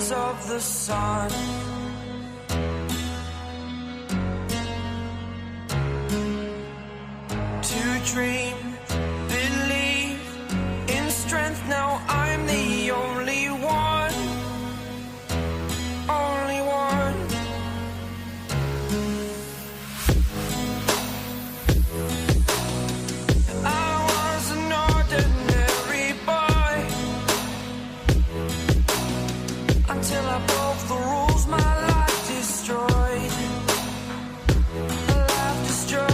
colors of the sun. To dream, believe in strength. Now I'm the only one, only one. I was an ordinary boy until I broke the rules. My life destroyed, life destroyed.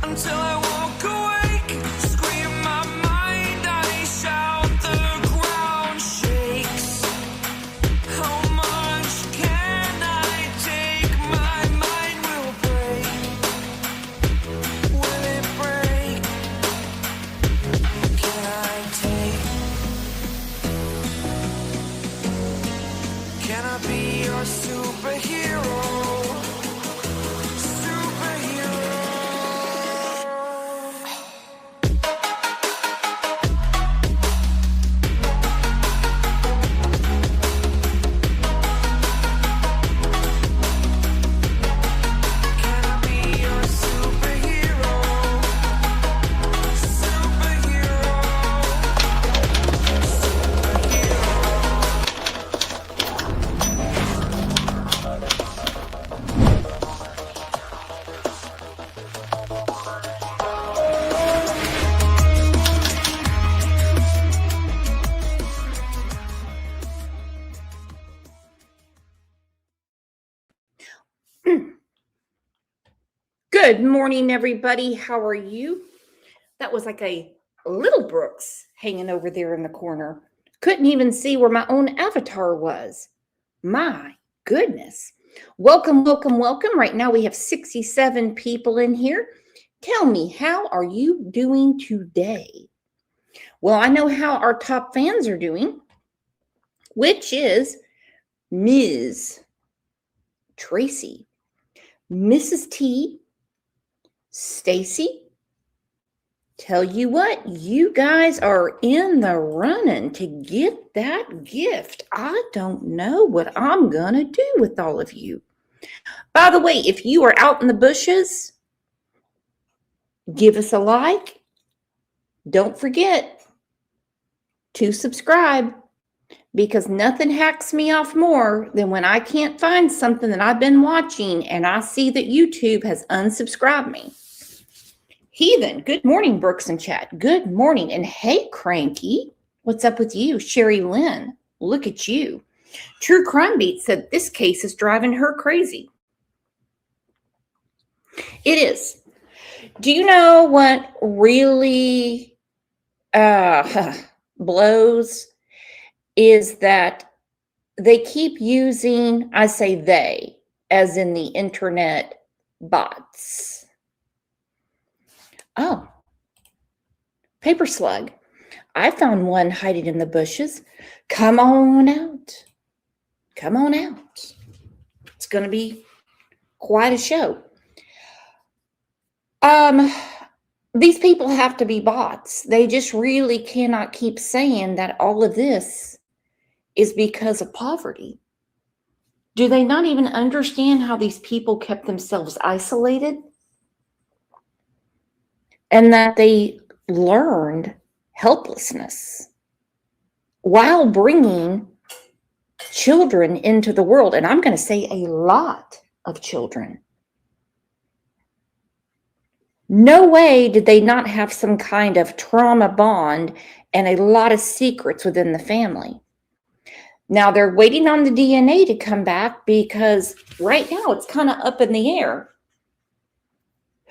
Until I walk awake, scream my mind, I shout, the ground shakes. How much can I take? My mind will break. Will it break? Can I take? Can I be your superhero? Good morning, everybody. How are you? That was like a little Brooks hanging over there in the corner. Couldn't even see where my own avatar was. My goodness. Welcome, welcome, welcome. Right now we have 67 people in here. Tell me, how are you doing today? Well, I know how our top fans are doing, which is Ms. Tracy, Mrs. T, Stacy. Tell you what, you guys are in the running to get that gift. I don't know what I'm going to do with all of you. By the way, if you are out in the bushes, give us a like. Don't forget to subscribe, because nothing hacks me off more than when I can't find something that I've been watching and I see that YouTube has unsubscribed me. Heathen, good morning, Brooks and Chat. Good morning. And hey, Cranky, what's up with you? Sherry Lynn, look at you. True Crime Beat said this case is driving her crazy. It is. Do you know what really blows? Is that they keep using, I say they, as in the internet bots. Oh, paper slug. I found one hiding in the bushes. Come on out. Come on out. It's going to be quite a show. These people have to be bots. They just really cannot keep saying that all of this is because of poverty. Do they not even understand how these people kept themselves isolated? And that they learned helplessness while bringing children into the world. And I'm going to say a lot of children. No way did they not have some kind of trauma bond and a lot of secrets within the family. Now they're waiting on the DNA to come back, because right now it's kind of up in the air.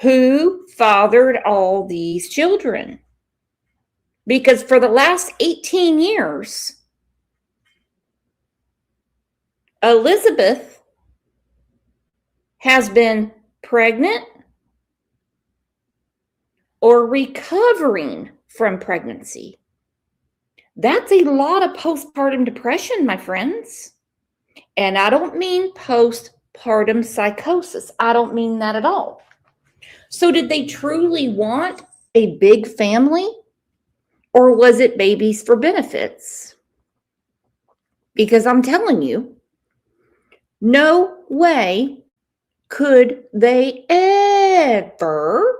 Who fathered all these children? Because for the last 18 years, Elizabeth has been pregnant or recovering from pregnancy. That's a lot of postpartum depression, my friends. And I don't mean postpartum psychosis. I don't mean that at all. So did they truly want a big family? Or was it babies for benefits? Because I'm telling you, no way could they ever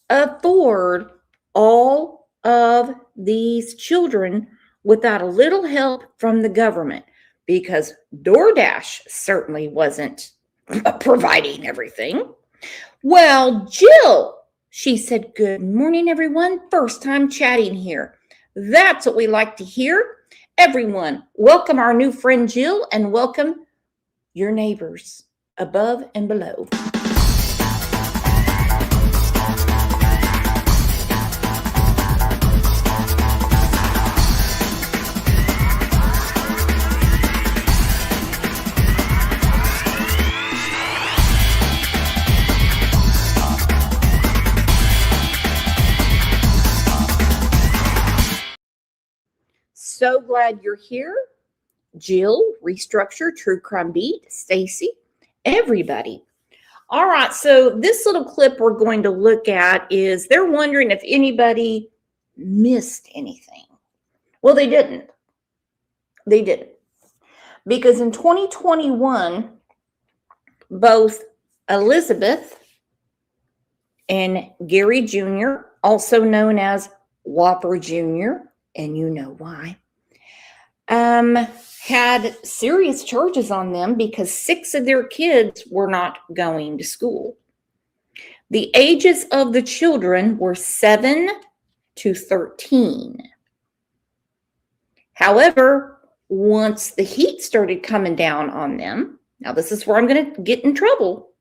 afford all of these children without a little help from the government, because DoorDash certainly wasn't providing everything. Well, Jill, she said, "Good morning, everyone. First time chatting here. That's what we like to hear. Everyone, welcome our new friend Jill, and welcome your neighbors above and below." So glad you're here. Jill, Restructure, True Crime Beat, Stacy, everybody. All right, so this little clip we're going to look at is they're wondering if anybody missed anything. Well, they didn't. They didn't. Because in 2021, both Elizabeth and Gary Jr., also known as Whopper Jr., and you know why, had serious charges on them because 6 of their kids were not going to school. The ages of the children were 7 to 13. However, once the heat started coming down on them, now this is where I'm going to get in trouble,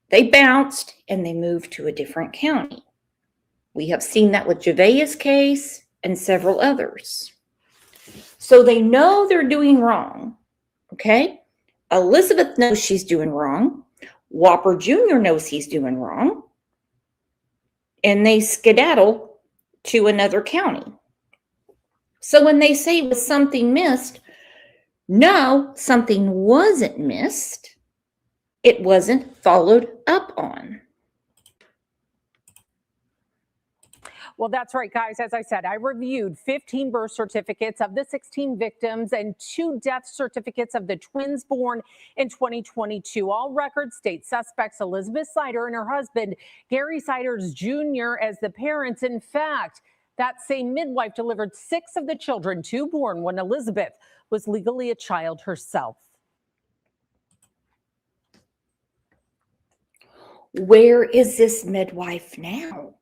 they bounced and they moved to a different county. We have seen that with Javeia's case and several others. So they know they're doing wrong, okay? Elizabeth knows she's doing wrong. Whopper Jr. knows he's doing wrong. And they skedaddle to another county. So when they say was something missed, no, something wasn't missed. It wasn't followed up on. Well, that's right, guys. As I said, I reviewed 15 birth certificates of the 16 victims and 2 death certificates of the twins born in 2022. All records state suspects Elizabeth Sider and her husband, Gary Siders Jr., as the parents. In fact, that same midwife delivered 6 of the children, 2 born when Elizabeth was legally a child herself. Where is this midwife now?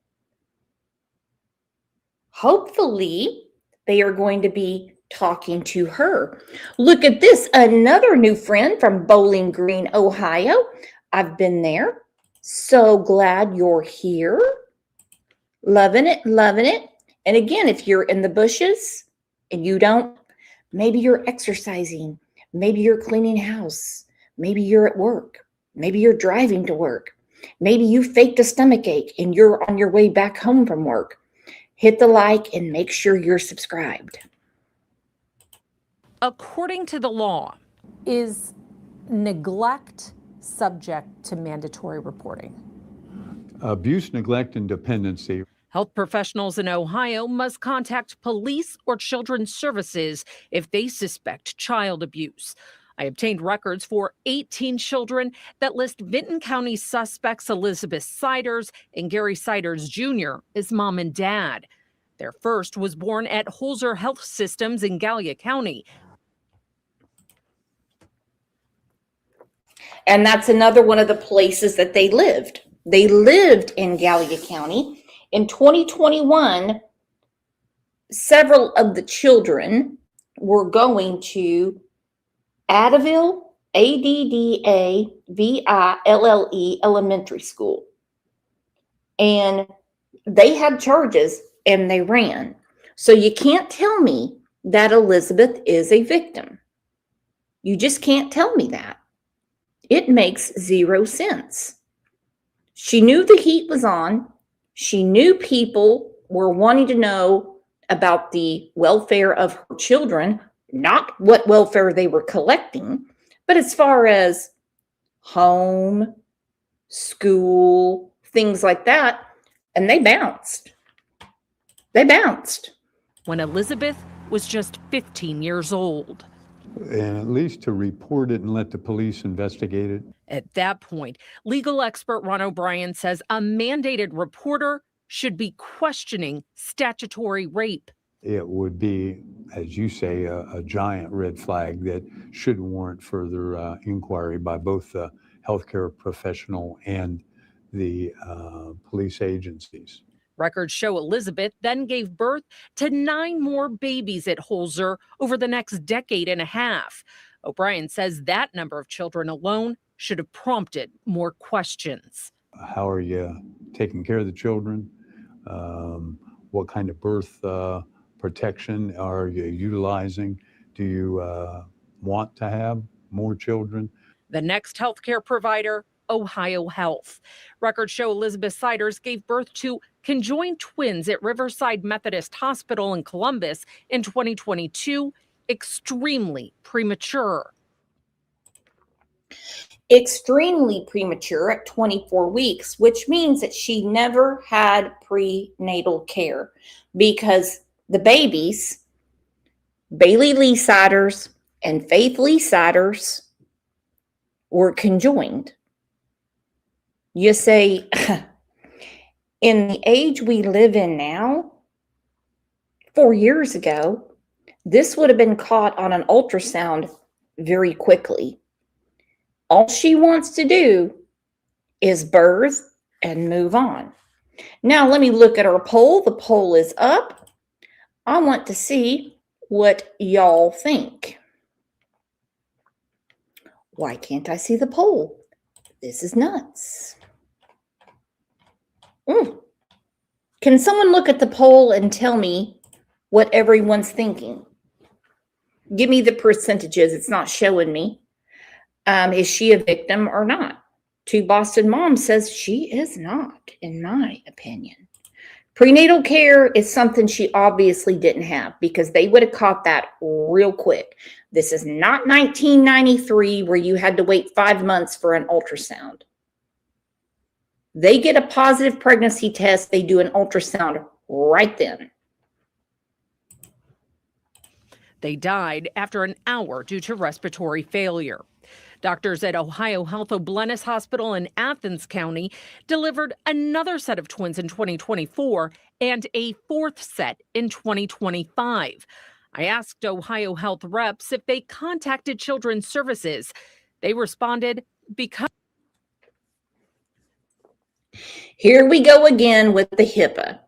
Hopefully, they are going to be talking to her. Look at this, another new friend from Bowling Green, Ohio. I've been there. So glad you're here. Loving it, loving it. And again, if you're in the bushes and you don't, maybe you're exercising, maybe you're cleaning house, maybe you're at work, maybe you're driving to work, maybe you faked a stomach ache and you're on your way back home from work. Hit the like and make sure you're subscribed. According to the law, is neglect subject to mandatory reporting? Abuse, neglect, and dependency. Health professionals in Ohio must contact police or children's services if they suspect child abuse. I obtained records for 18 children that list Vinton County suspects Elizabeth Siders and Gary Siders Jr. as mom and dad. Their first was born at Holzer Health Systems in Gallia County. And that's another one of the places that they lived. They lived in Gallia County. In 2021, several of the children were going to Adaville, Addaville Elementary School. And they had charges and they ran. So you can't tell me that Elizabeth is a victim. You just can't tell me that. It makes 0 sense. She knew the heat was on. She knew people were wanting to know about the welfare of her children, not what welfare they were collecting, but as far as home, school, things like that. And they bounced. They bounced. When Elizabeth was just 15 years old. And at least to report it and let the police investigate it. At that point, legal expert Ron O'Brien says a mandated reporter should be questioning statutory rape. It would be, as you say, a giant red flag that should warrant further inquiry by both the healthcare professional and the police agencies. Records show Elizabeth then gave birth to 9 more babies at Holzer over the next decade and a half. O'Brien says that number of children alone should have prompted more questions. How are you taking care of the children? What kind of birth protection are you utilizing? Do you want to have more children? The next healthcare provider, Ohio Health. Records show Elizabeth Siders gave birth to conjoined twins at Riverside Methodist Hospital in Columbus in 2022, extremely premature. Extremely premature at 24 weeks, which means that she never had prenatal care because the babies, Bailey Lee Siders and Faith Lee Siders, were conjoined. You say, in the age we live in now, 4 years ago, this would have been caught on an ultrasound very quickly. All she wants to do is birth and move on. Now, let me look at our poll. The poll is up. I want to see what y'all think. Why can't I see the poll? This is nuts. Can someone look at the poll and tell me what everyone's thinking? Give me the percentages. It's not showing me. Is she a victim or not? To Boston Mom says she is not, in my opinion. Prenatal care is something she obviously didn't have because they would have caught that real quick. This is not 1993 where you had to wait 5 months for an ultrasound. They get a positive pregnancy test, they do an ultrasound right then. They died after an hour due to respiratory failure. Doctors at Ohio Health O'Bleness Hospital in Athens County delivered another set of twins in 2024 and a 4th set in 2025. I asked Ohio Health reps if they contacted Children's Services. They responded, because. Here we go again with the HIPAA.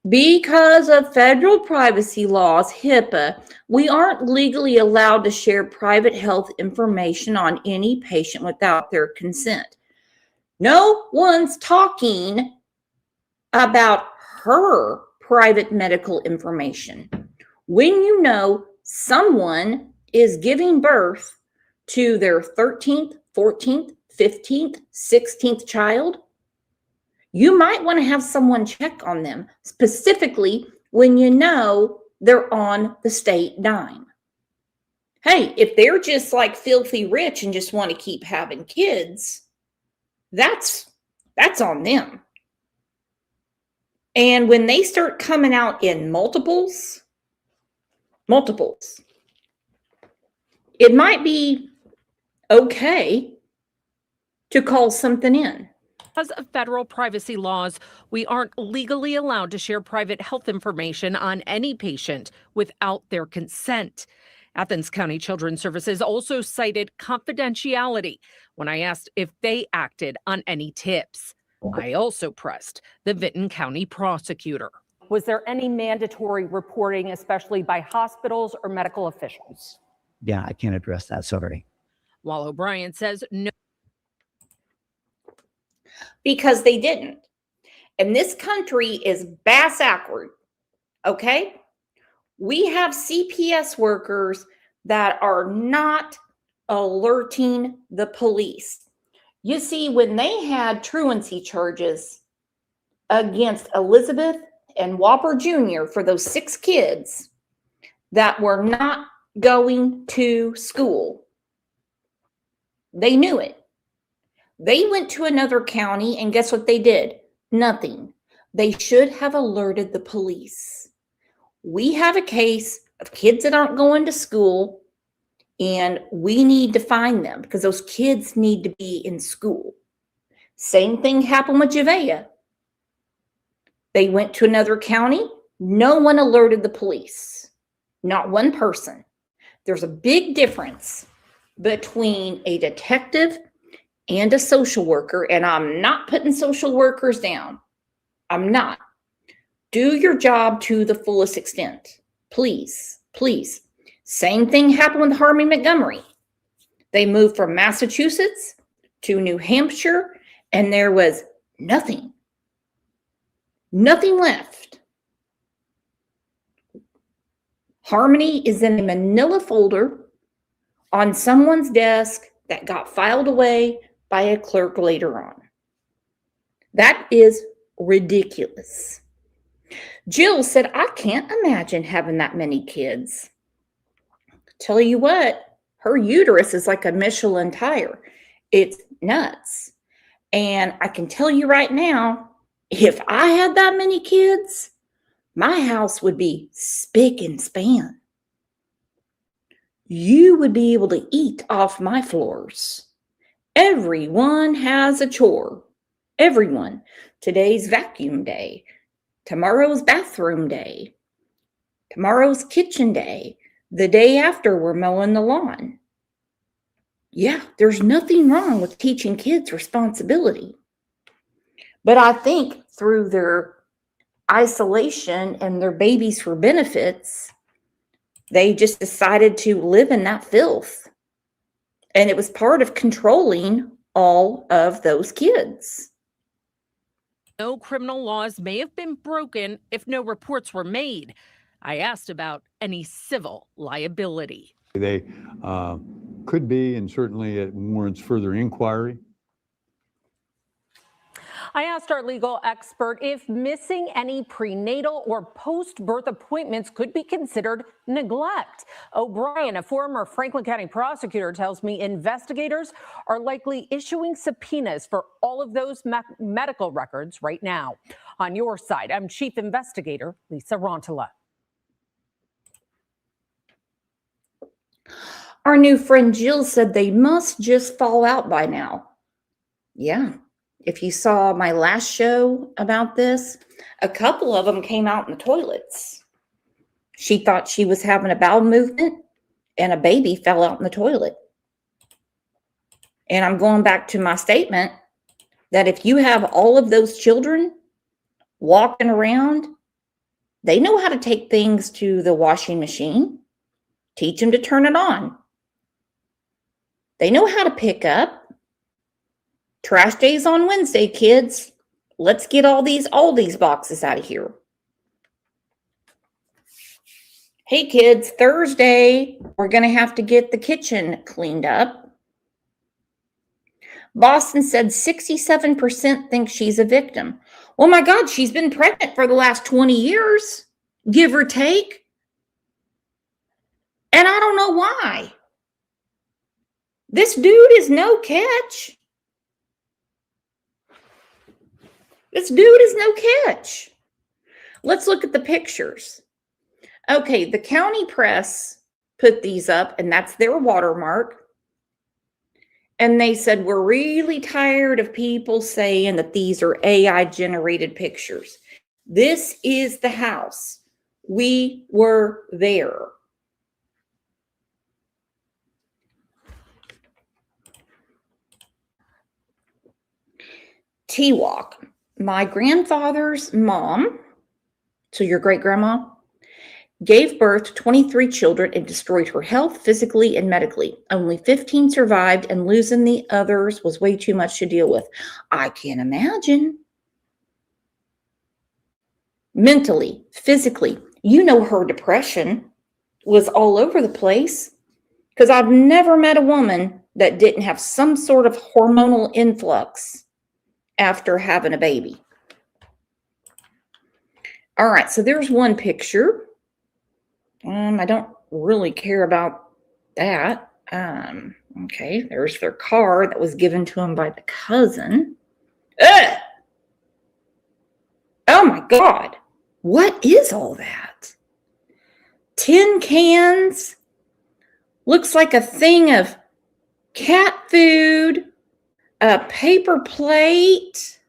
Because of federal privacy laws, HIPAA, we aren't legally allowed to share private health information on any patient without their consent. No one's talking about her private medical information. When you know someone is giving birth to their 13th, 14th, 15th, 16th child, you might want to have someone check on them, specifically when you know they're on the state dime. Hey, if they're just like filthy rich and just want to keep having kids, that's on them. And when they start coming out in multiples, it might be okay to call something in. Because of federal privacy laws, we aren't legally allowed to share private health information on any patient without their consent. Athens County Children's Services also cited confidentiality when I asked if they acted on any tips. I also pressed the Vinton County prosecutor. Was there any mandatory reporting, especially by hospitals or medical officials? Yeah, I can't address that. Sorry. While O'Brien says no. Because they didn't. And this country is bass-backward, okay? We have CPS workers that are not alerting the police. You see, when they had truancy charges against Elizabeth and Whopper Jr. for those 6 kids that were not going to school, they knew it. They went to another county, and guess what they did? Nothing. They should have alerted the police. We have a case of kids that aren't going to school, and we need to find them because those kids need to be in school. Same thing happened with Javea. They went to another county. No one alerted the police. Not one person. There's a big difference between a detective and a social worker, and I'm not putting social workers down. I'm not. Do your job to the fullest extent. Please, please. Same thing happened with Harvey Montgomery. They moved from Massachusetts to New Hampshire, and there was nothing. Nothing left. Harmony is in a manila folder on someone's desk that got filed away by a clerk later on. That is ridiculous. Jill said, I can't imagine having that many kids. Tell you what, her uterus is like a Michelin tire. It's nuts. And I can tell you right now, if I had that many kids, my house would be spick and span. You would be able to eat off my floors. Everyone has a chore. Everyone. Today's vacuum day. Tomorrow's bathroom day. Tomorrow's kitchen day. The day after, we're mowing the lawn. Yeah, there's nothing wrong with teaching kids responsibility. But I think through their isolation and their babies for benefits, they just decided to live in that filth. And it was part of controlling all of those kids. No criminal laws may have been broken if no reports were made. I asked about any civil liability. They could be, and certainly it warrants further inquiry. I asked our legal expert if missing any prenatal or post-birth appointments could be considered neglect. O'Brien, a former Franklin County prosecutor, tells me investigators are likely issuing subpoenas for all of those medical records right now. On your side, I'm Chief Investigator Lisa Rontola. Our new friend Jill said they must just fall out by now. Yeah. If you saw my last show about this, a couple of them came out in the toilets. She thought she was having a bowel movement and a baby fell out in the toilet. And I'm going back to my statement that if you have all of those children walking around, they know how to take things to the washing machine, teach them to turn it on. They know how to pick up. Trash day's on Wednesday, kids. Let's get all these boxes out of here. Hey, kids, Thursday, we're going to have to get the kitchen cleaned up. Boston said 67% think she's a victim. Oh my God, she's been pregnant for the last 20 years, give or take. And I don't know why. This dude is no catch. This dude is no catch. Let's look at the pictures. Okay, the county press put these up, and that's their watermark. And they said, we're really tired of people saying that these are AI-generated pictures. This is the house. We were there. T-Walk. My grandfather's mom, so your great-grandma, gave birth to 23 children and destroyed her health physically and medically. Only 15 survived, and losing the others was way too much to deal with. I can't imagine. Mentally, physically, you know her depression was all over the place because I've never met a woman that didn't have some sort of hormonal influx after having a baby. All right, so there's one picture. I don't really care about that. Okay, there's their car that was given to him by the cousin. Ugh! Oh my God, what is all that? tin cans, looks like a thing of cat food, a paper plate.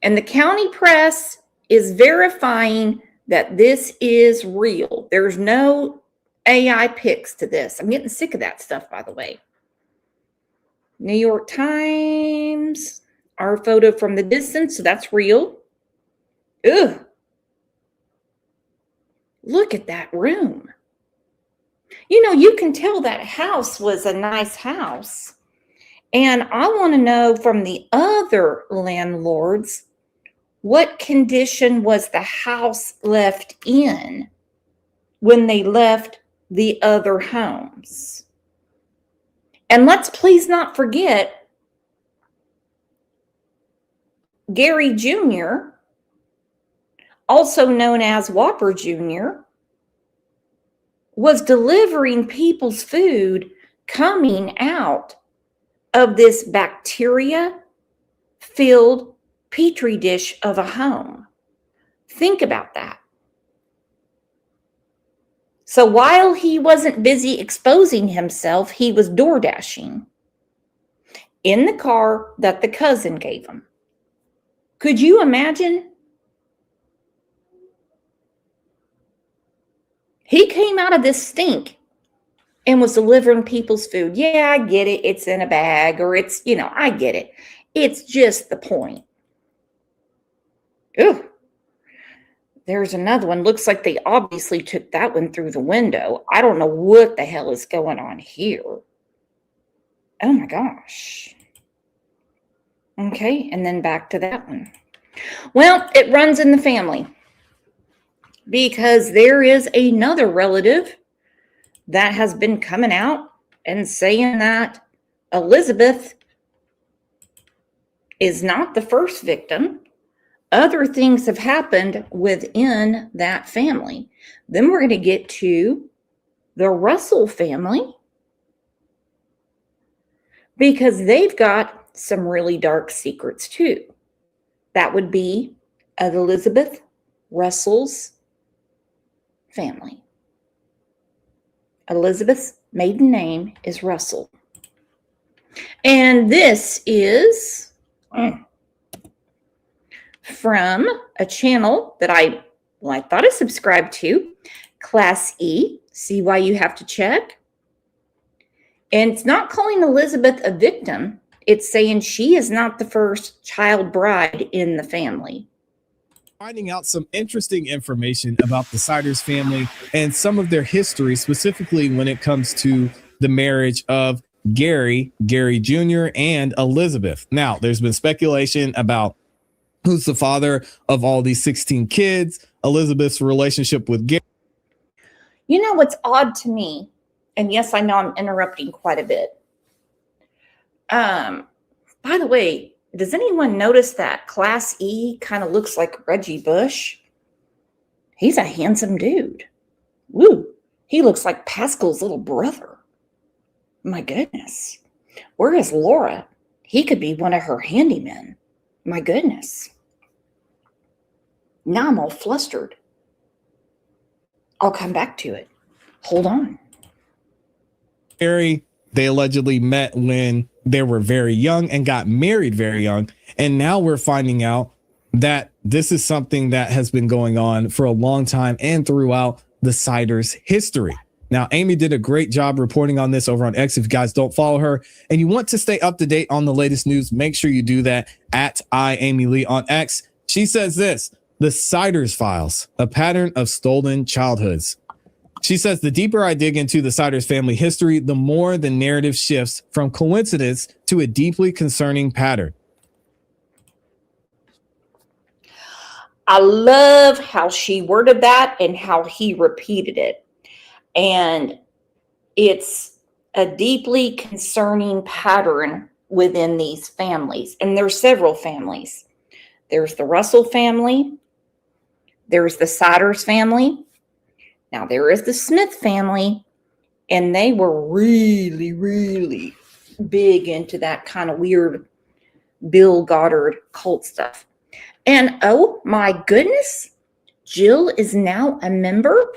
And the county press is verifying that this is real. There's no AI pics to this. I'm getting sick of that stuff, by the way. New York Times, our photo from the distance, so that's real. Ugh. Look at that room. You know, you can tell that house was a nice house. And I want to know from the other landlords, what condition was the house left in when they left the other homes? And let's please not forget Gary Jr., also known as Whopper Jr., was delivering people's food coming out of this bacteria-filled petri dish of a home. Think about that. So while he wasn't busy exposing himself, he was door dashing in the car that the cousin gave him. Could you imagine? He came out of this stink and was delivering people's food. Yeah, I get it. It's in a bag or it's, I get it. It's just the point. Ooh. There's another one. Looks like they obviously took that one through the window. I don't know what the hell is going on here. Oh my gosh. Okay, and then back to that one. Well, it runs in the family because there is another relative that has been coming out and saying that Elizabeth is not the first victim. Other things have happened within that family. Then we're going to get to the Russell family because they've got some really dark secrets too. That would be Elizabeth Russell's family. Elizabeth's maiden name is Russell. And this is from a channel that I thought I subscribed to, Class E. See why you have to check. And it's not calling Elizabeth a victim. It's saying she is not the first child bride in the family. Finding out some interesting information about the Siders family and some of their history, specifically when it comes to the marriage of Gary Jr. and Elizabeth. Now, there's been speculation about who's the father of all these 16 kids, Elizabeth's relationship with Gary. You know what's odd to me, and yes, I know I'm interrupting quite a bit. By the way, does anyone notice that Class E kind of looks like Reggie Bush? He's a handsome dude. Woo, he looks like Pascal's little brother. My goodness. Where is Laura? He could be one of her handymen. My goodness. Now I'm all flustered. I'll come back to it. Hold on. Gary, they allegedly met when they were very young and got married very young. And now we're finding out that this is something that has been going on for a long time and throughout the Siders history. Now, Amy did a great job reporting on this over on X. If you guys don't follow her and you want to stay up to date on the latest news, make sure you do that at @IamyLee on X. She says this: the Siders files, a pattern of stolen childhoods. She says the deeper I dig into the Siders family history, the more the narrative shifts from coincidence to a deeply concerning pattern. I love how she worded that and how he repeated it. And it's a deeply concerning pattern within these families. And there's several families. There's the Russell family. There's the Siders family. Now there is the Smith family. And they were really, really big into that kind of weird Bill Goddard cult stuff. And oh my goodness, Jill is now a member.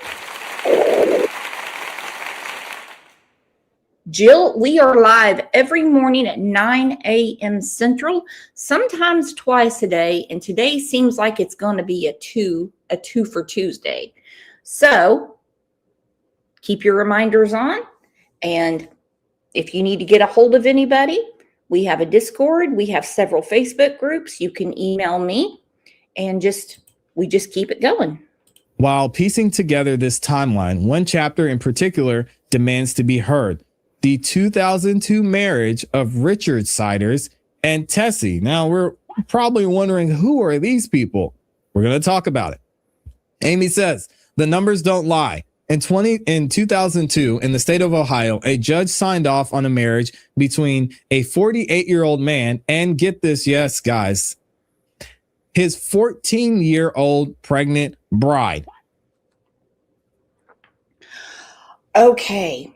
Jill, we are live every morning at 9 a.m. Central, sometimes twice a day, and today seems like it's going to be a two for Tuesday. So keep your reminders on, and if you need to get a hold of anybody, we have a Discord, we have several Facebook groups. You can email me, and we just keep it going. While piecing together this timeline, one chapter in particular demands to be heard: the 2002 marriage of Richard Siders and Tessie. Now, we're probably wondering, who are these people? We're going to talk about it. Amy says, the numbers don't lie. In 2002, in the state of Ohio, a judge signed off on a marriage between a 48-year-old man and, get this, yes, guys, his 14-year-old pregnant bride. Okay.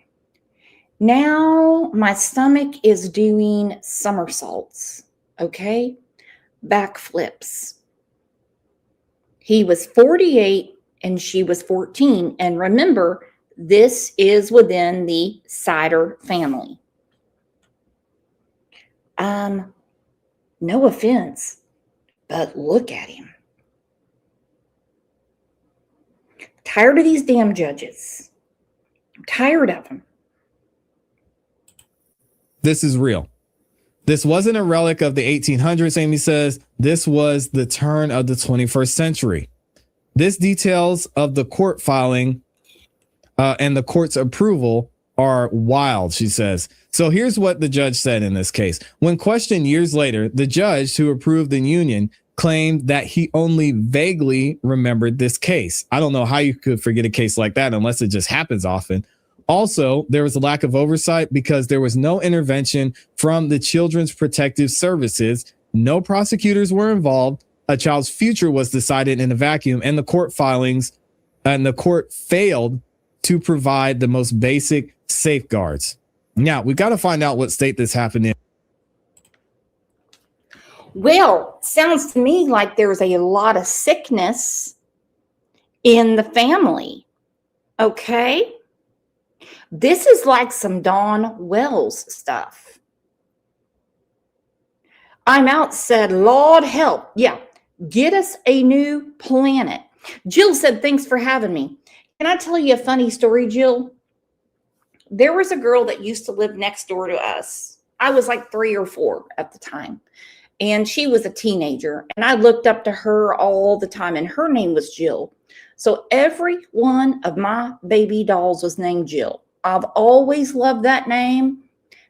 Now my stomach is doing somersaults, okay? Backflips. He was 48 and she was 14. And remember, this is within the Sider family. No offense, but look at him. Tired of these damn judges. I'm tired of them. This is real. This wasn't a relic of the 1800s, Amy says. This was the turn of the 21st century. This details of the court filing and the court's approval are wild, she says. So here's what the judge said in this case. When questioned years later, the judge who approved the union claimed that he only vaguely remembered this case. I don't know how you could forget a case like that unless it just happens often. Also, there was a lack of oversight because there was no intervention from the Children's Protective Services. No prosecutors were involved. A child's future was decided in a vacuum, and the court filings and the court failed to provide the most basic safeguards. Now, we've got to find out what state this happened in. Well, sounds to me like there's a lot of sickness in the family. Okay? This is like some Dawn Wells stuff. I'm out said, Lord help. Yeah, get us a new planet. Jill said, thanks for having me. Can I tell you a funny story, Jill? There was a girl that used to live next door to us. I was like 3 or 4 at the time. And she was a teenager. And I looked up to her all the time. And her name was Jill. So every one of my baby dolls was named Jill. I've always loved that name.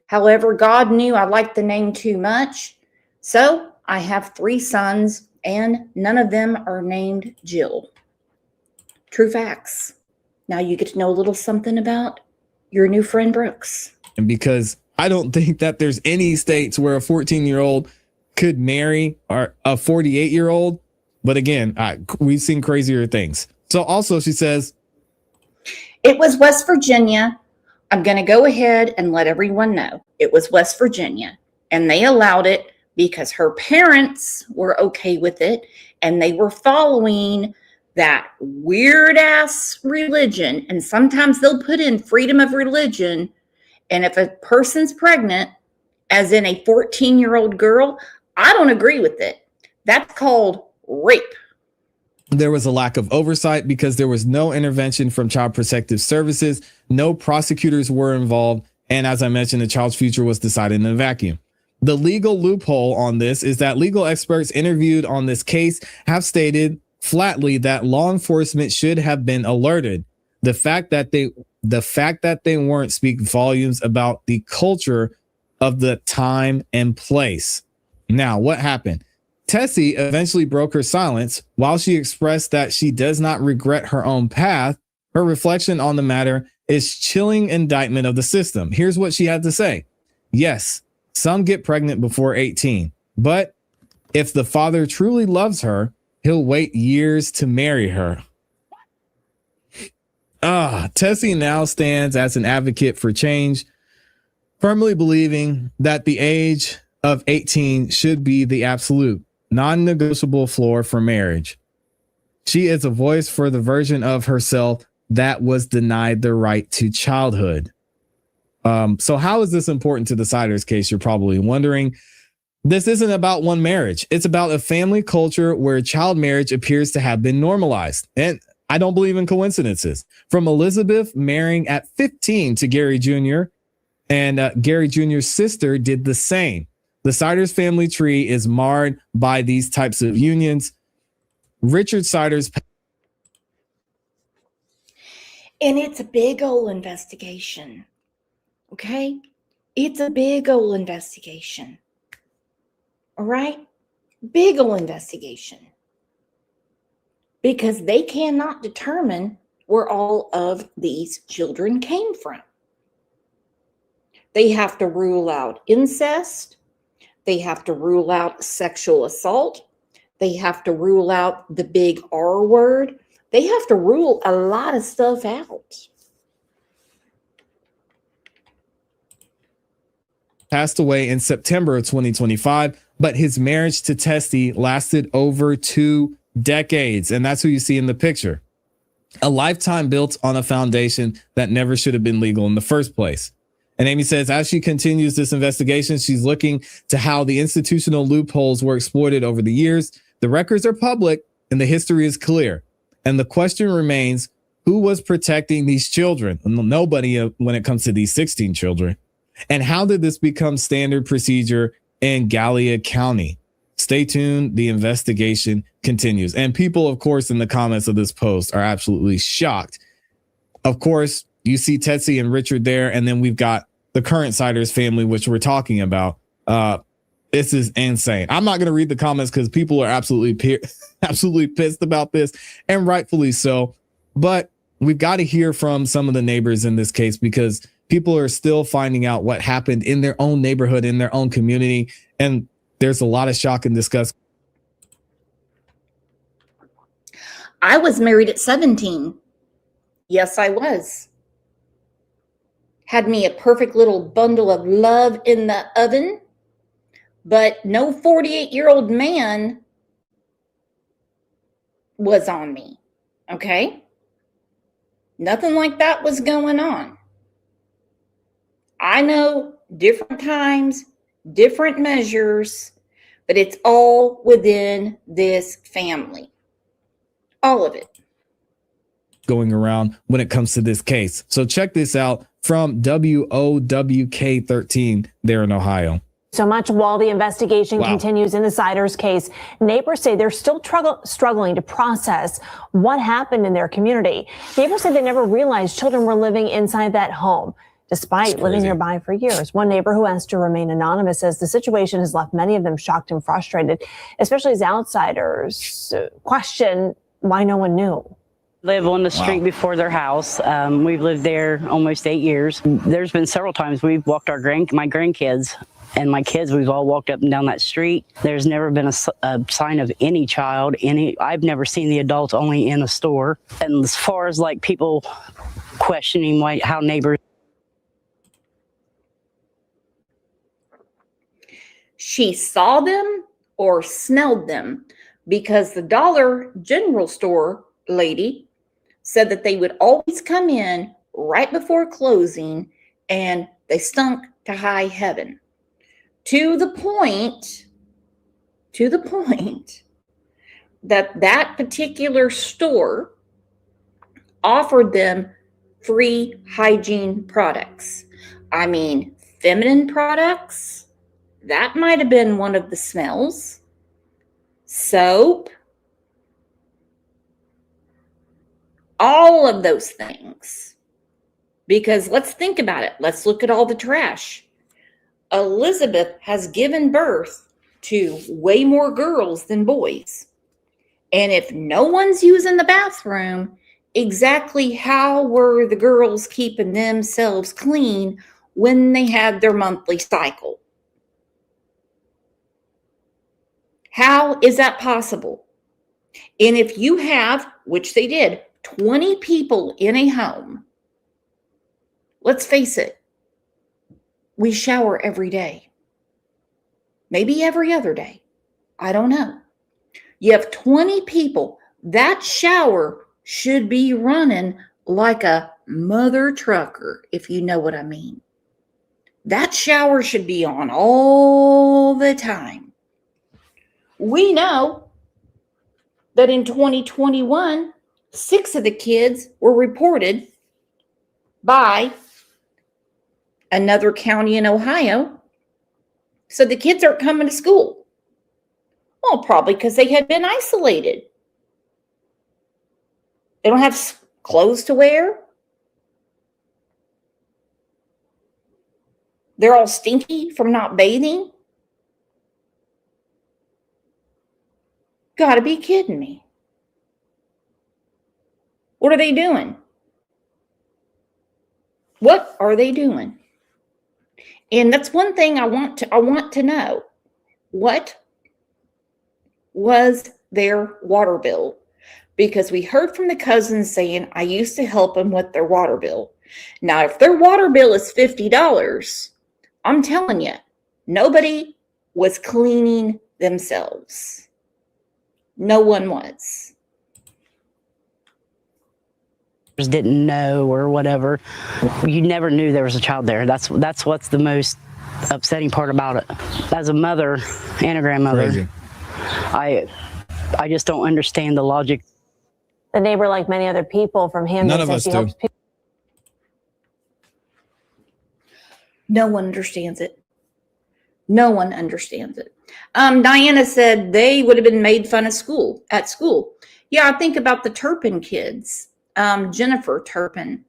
However, God knew I liked the name too much. So I have 3 sons, and none of them are named Jill. True facts. Now you get to know a little something about your new friend Brooks. And because I don't think that there's any states where a 14-year-old could marry or a 48-year-old. But again, we've seen crazier things. So also she says, it was West Virginia. I'm going to go ahead and let everyone know. It was West Virginia, and they allowed it because her parents were okay with it, and they were following that weird ass religion. And sometimes they'll put in freedom of religion. And if a person's pregnant, as in a 14-year-old girl, I don't agree with it. That's called rape. There was a lack of oversight because there was no intervention from Child Protective Services. No prosecutors were involved. And as I mentioned, the child's future was decided in a vacuum. The legal loophole on this is that legal experts interviewed on this case have stated flatly that law enforcement should have been alerted. The fact that they weren't speak volumes about the culture of the time and place. Now, what happened? Tessie eventually broke her silence. While she expressed that she does not regret her own path, her reflection on the matter is chilling indictment of the system. Here's what she had to say. Yes, some get pregnant before 18, but if the father truly loves her, he'll wait years to marry her. Tessie now stands as an advocate for change, firmly believing that the age of 18 should be the absolute non-negotiable floor for marriage. She is a voice for the version of herself that was denied the right to childhood. So how is this important to the Siders case? You're probably wondering. This isn't about one marriage. It's about a family culture where child marriage appears to have been normalized. And I don't believe in coincidences. From Elizabeth marrying at 15 to Gary Jr., and Gary Jr.'s sister did the same. The Siders family tree is marred by these types of unions. Richard Siders. And it's a big old investigation. Okay? It's a big old investigation. All right? Big old investigation. Because they cannot determine where all of these children came from. They have to rule out incest. They have to rule out sexual assault. They have to rule out the big R word. They have to rule a lot of stuff out. Passed away in September of 2025, but his marriage to Testy lasted over 2 decades. And that's who you see in the picture. A lifetime built on a foundation that never should have been legal in the first place. And Amy says, as she continues this investigation, she's looking to how the institutional loopholes were exploited over the years. The records are public and the history is clear. And the question remains, who was protecting these children? Nobody when it comes to these 16 children. And how did this become standard procedure in Gallia County? Stay tuned. The investigation continues. And people, of course, in the comments of this post are absolutely shocked. Of course, you see Tetsi and Richard there. And then we've got the current Siders family, which we're talking about. This is insane. I'm not going to read the comments because people are absolutely pissed about this, and rightfully so. But we've got to hear from some of the neighbors in this case, because people are still finding out what happened in their own neighborhood, in their own community. And there's a lot of shock and disgust. I was married at 17. Yes, I was. Had me a perfect little bundle of love in the oven, but no 48-year-old man was on me. Okay? Nothing like that was going on. I know different times, different measures, but it's all within this family. All of it. Going around when it comes to this case. So check this out from WOWK13 there in Ohio. So much while the investigation continues in the Siders case, neighbors say they're still struggling to process what happened in their community. Neighbors say they never realized children were living inside that home, despite living nearby for years. One neighbor who asked to remain anonymous says the situation has left many of them shocked and frustrated, especially as outsiders question why no one knew. Live on the street before their house. We've lived there almost 8 years. There's been several times we've walked my grandkids and my kids, we've all walked up and down that street. There's never been a sign of any child. I've never seen the adults, only in a store. And as far as like people questioning how neighbors. She saw them or smelled them, because the Dollar General store lady said that they would always come in right before closing and they stunk to high heaven. To the point that particular store offered them free hygiene products. I mean, feminine products, that might have been one of the smells. Soap, all of those things. Because let's think about it. Let's look at all the trash. Elizabeth has given birth to way more girls than boys. And if no one's using the bathroom, exactly how were the girls keeping themselves clean when they had their monthly cycle? How is that possible? And if you have, which they did, 20 people in a home, let's face it, we shower every day. Maybe every other day. I don't know. You have 20 people That shower should be running like a mother trucker, if you know what I mean. That shower should be on all the time. We know that in 2021, 6 of the kids were reported by another county in Ohio. So the kids aren't coming to school. Well, probably because they had been isolated. They don't have clothes to wear. They're all stinky from not bathing. Gotta be kidding me. What are they doing? What are they doing? And that's one thing I want to know. What was their water bill? Because we heard from the cousins saying, I used to help them with their water bill. Now, if their water bill is $50, I'm telling you, nobody was cleaning themselves. No one was. Didn't know or whatever. You never knew there was a child there. That's what's the most upsetting part about it. As a mother and a grandmother, Crazy. I just don't understand the logic. The neighbor, like many other people from Hamden, None of us says he do. hopes people No one understands it. No one understands it. Diana said they would have been made fun of at school. Yeah, I think about the Turpin kids. Jennifer Turpin,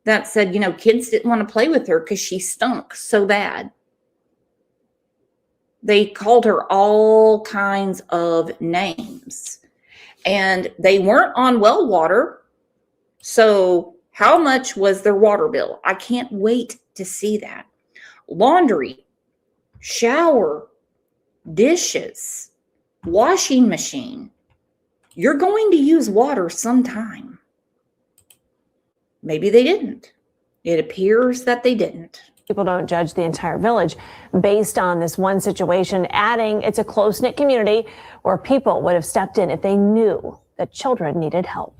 that said, kids didn't want to play with her because she stunk so bad. They called her all kinds of names. And they weren't on well water. So how much was their water bill? I can't wait to see that. Laundry, shower, dishes, washing machine. You're going to use water sometime. Maybe they didn't. It appears that they didn't. People don't judge the entire village based on this one situation, adding it's a close-knit community where people would have stepped in if they knew that children needed help.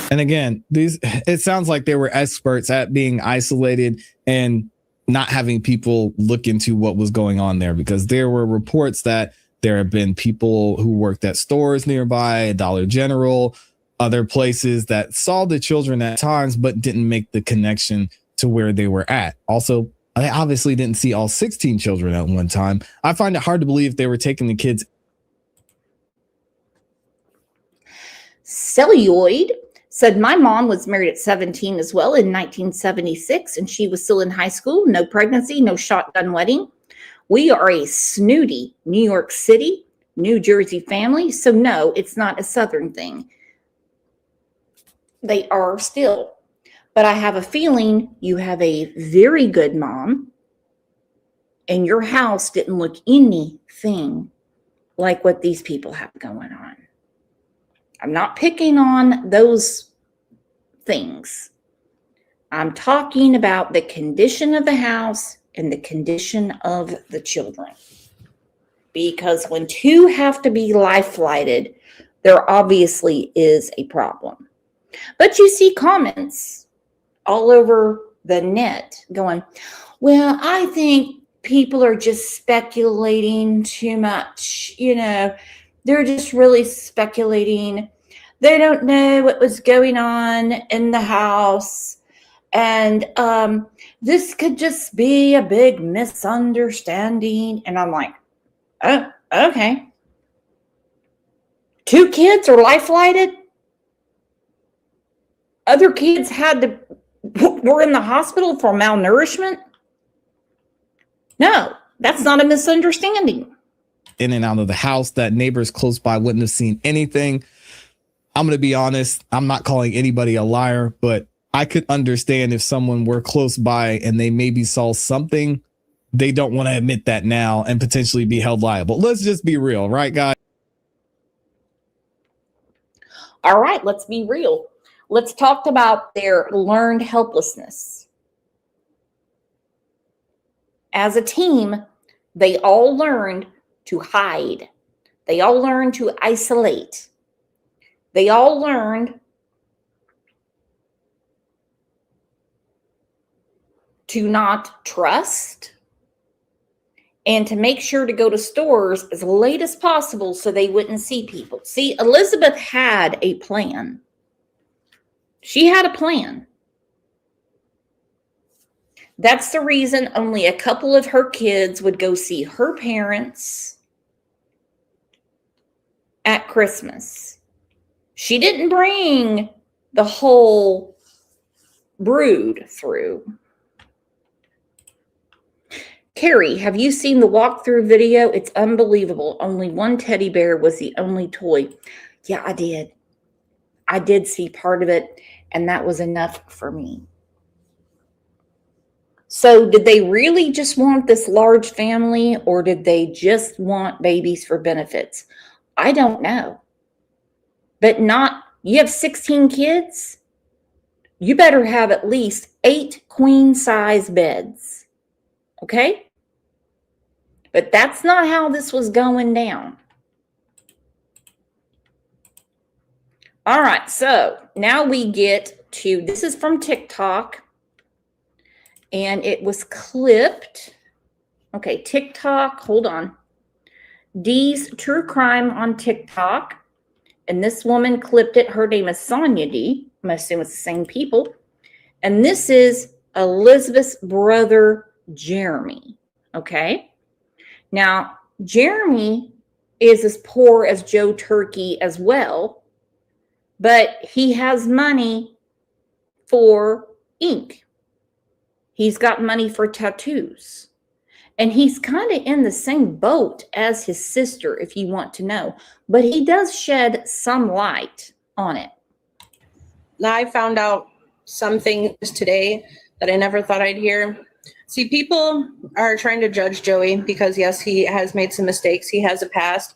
And again, it sounds like they were experts at being isolated and not having people look into what was going on there, because there were reports that there have been people who worked at stores nearby, Dollar General, other places that saw the children at times, but didn't make the connection to where they were at. Also, I obviously didn't see all 16 children at one time. I find it hard to believe they were taking the kids. Celluloid said, my mom was married at 17 as well in 1976, and she was still in high school. No pregnancy, no shotgun wedding. We are a snooty New York City, New Jersey family. So no, it's not a Southern thing. They are still. But I have a feeling you have a very good mom, and your house didn't look anything like what these people have going on. I'm not picking on those things. I'm talking about the condition of the house and the condition of the children. Because when 2 have to be life flighted, there obviously is a problem. But you see comments all over the net going, well, I think people are just speculating too much. They're just really speculating. They don't know what was going on in the house. And this could just be a big misunderstanding. And I'm like, oh, okay. 2 kids are life flighted. Other kids were in the hospital for malnourishment. No, that's not a misunderstanding. In and out of the house, that neighbors close by wouldn't have seen anything. I'm going to be honest. I'm not calling anybody a liar, but I could understand if someone were close by and they maybe saw something. They don't want to admit that now and potentially be held liable. Let's just be real, right, guys? All right, let's be real. Let's talk about their learned helplessness. As a team, they all learned to hide. They all learned to isolate. They all learned to not trust and to make sure to go to stores as late as possible so they wouldn't see people. See, Elizabeth had a plan. She had a plan. That's the reason only a couple of her kids would go see her parents at Christmas. She didn't bring the whole brood through. Carrie, have you seen the walkthrough video? It's unbelievable. Only one teddy bear was the only toy. Yeah, I did. I did see part of it, and that was enough for me. So did they really just want this large family, or did they just want babies for benefits? I don't know. But you have 16 kids? You better have at least 8 queen-size beds. Okay? But that's not how this was going down. All right, so now we get to, this is from TikTok, and it was clipped. Okay, TikTok, hold on. D's True Crime on TikTok, and this woman clipped it. Her name is Sonia D. I'm assuming it's the same people. And this is Elizabeth's brother, Jeremy. Okay? Now, Jeremy is as poor as Joe Turkey as well, but he has money for ink. He's got money for tattoos. And he's kind of in the same boat as his sister, if you want to know. But he does shed some light on it. I found out some things today that I never thought I'd hear. See, people are trying to judge Joey because, yes, he has made some mistakes. He has a past,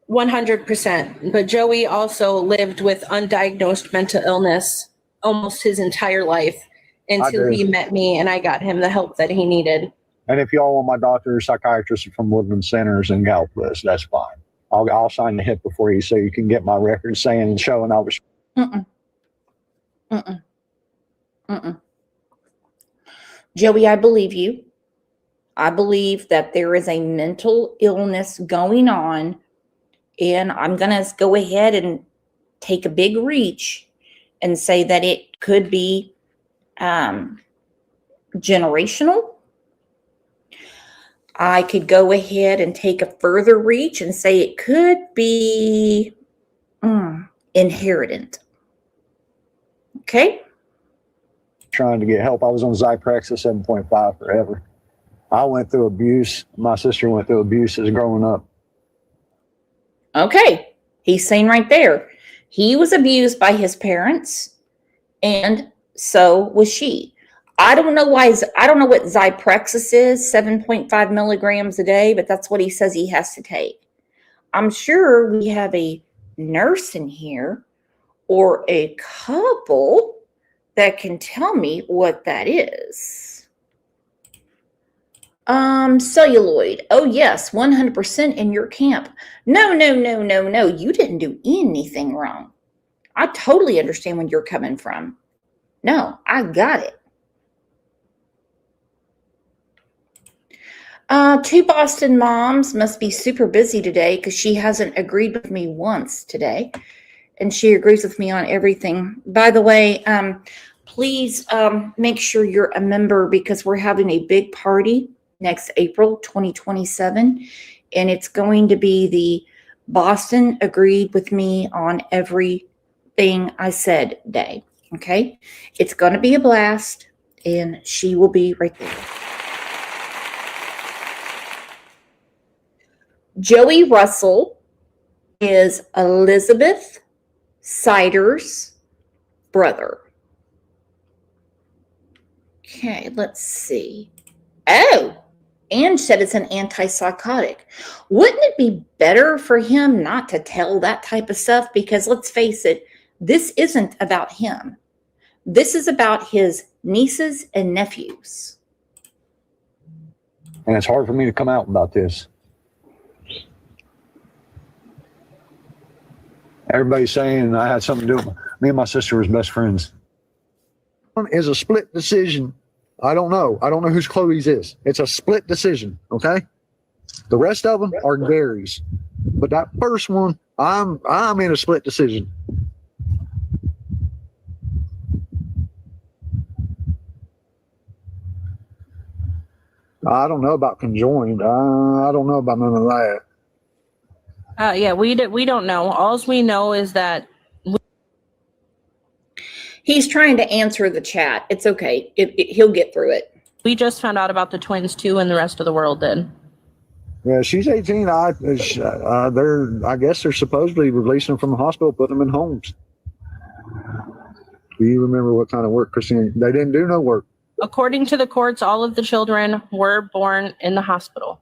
100%. But Joey also lived with undiagnosed mental illness almost his entire life until he met me and I got him the help that he needed. And if y'all want my doctor or psychiatrist from Woodland Centers in Gallup list, that's fine. I'll sign the hip before you so you can get my record saying and showing I was. Joey, I believe you. I believe that there is a mental illness going on, and I'm going to go ahead and take a big reach and say that it could be generational. I could go ahead and take a further reach and say it could be inherited. Okay? Trying to get help. I was on Zyprexa 7.5 forever. I went through abuse. My sister went through abuse as growing up. Okay. He's saying right there, he was abused by his parents, and so was she. I don't know what Zyprexa is, 7.5 milligrams a day, but that's what he says he has to take. I'm sure we have a nurse in here or a couple that can tell me what that is. Celluloid. Oh yes, 100% in your camp. No. You didn't do anything wrong. I totally understand where you're coming from. No, I got it. 2 Boston moms must be super busy today because she hasn't agreed with me once today. And she agrees with me on everything. By the way, please make sure you're a member because we're having a big party next April 2027. And it's going to be the Boston agreed with me on everything I said day. Okay? It's going to be a blast. And she will be right there. Joey Russell is Elizabeth Sider's brother. Okay, let's see. Oh, Ange said it's an antipsychotic. Wouldn't it be better for him not to tell that type of stuff? Because let's face it, this isn't about him. This is about his nieces and nephews. And it's hard for me to come out about this. Everybody's saying I had something to do with me and my sister was best friends. Is a split decision. I don't know. I don't know whose Chloe's is. It's a split decision. Okay. The rest of them are Gary's, but that first one, I'm in a split decision. I don't know about conjoined. I don't know about none of that. Yeah, we don't know. All we know is that He's trying to answer the chat. It's okay. He'll get through it. we just found out about the twins too, and the rest of the world did. Yeah, she's 18. I guess they're supposedly releasing them from the hospital, putting them in homes. Do you remember what kind of work, Christine? They didn't do no work. According to the courts, all of the children were born in the hospital.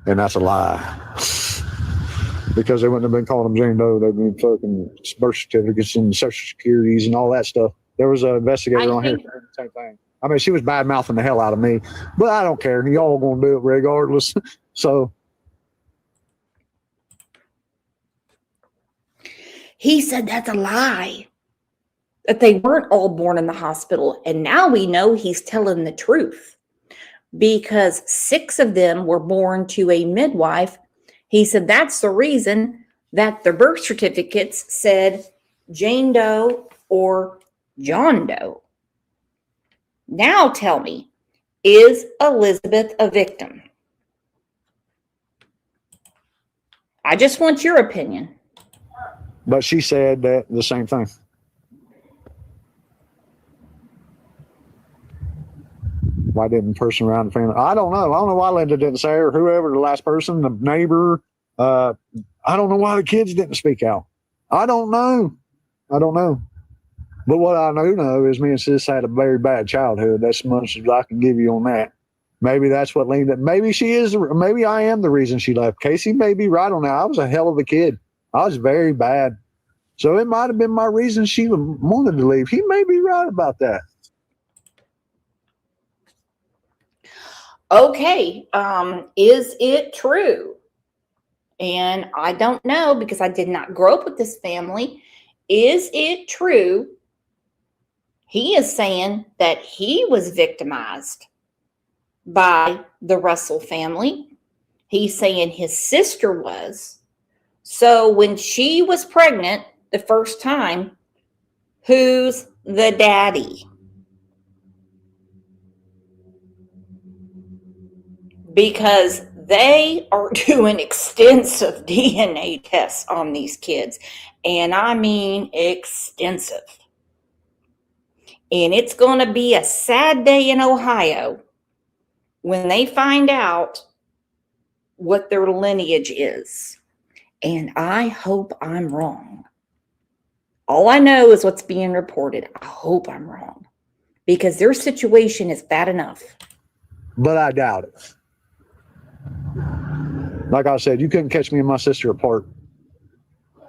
And that's a lie. Because they wouldn't have been calling them Jane Doe. They'd been fucking birth certificates and social securities and all that stuff. There was an investigator on here saying the same thing. I mean, she was bad mouthing the hell out of me, but I don't care. Y'all gonna do it regardless. So He said that's a lie. That they weren't all born in the hospital. And now we know he's telling the truth. Because 6 of them were born to a midwife. He said that's the reason that the birth certificates said Jane Doe or John Doe. Now tell me, is Elizabeth a victim? I just want your opinion. but she said that the same thing. Why didn't the person around the family? I don't know. I don't know why Linda didn't say, or whoever, the last person, the neighbor. I don't know why the kids didn't speak out. I don't know. But what I do know is me and Sis had a very bad childhood. That's as much as I can give you on that. Maybe that's what Linda, maybe she is, maybe I am the reason she left. Casey may be right on that. I was a hell of a kid. I was very bad. So it might have been my reason she wanted to leave. He may be right about that. Okay, is it true? And I don't know because I did not grow up with this family. Is it true? He is saying that he was victimized by the Russell family. He's saying his sister was. So when she was pregnant the first time, who's the daddy? Because they are doing extensive DNA tests on these kids. And I mean extensive. And it's going to be a sad day in Ohio when they find out what their lineage is. And I hope I'm wrong. All I know is what's being reported. I hope I'm wrong. Because their situation is bad enough. But I doubt it. Like I said, you couldn't catch me and my sister apart.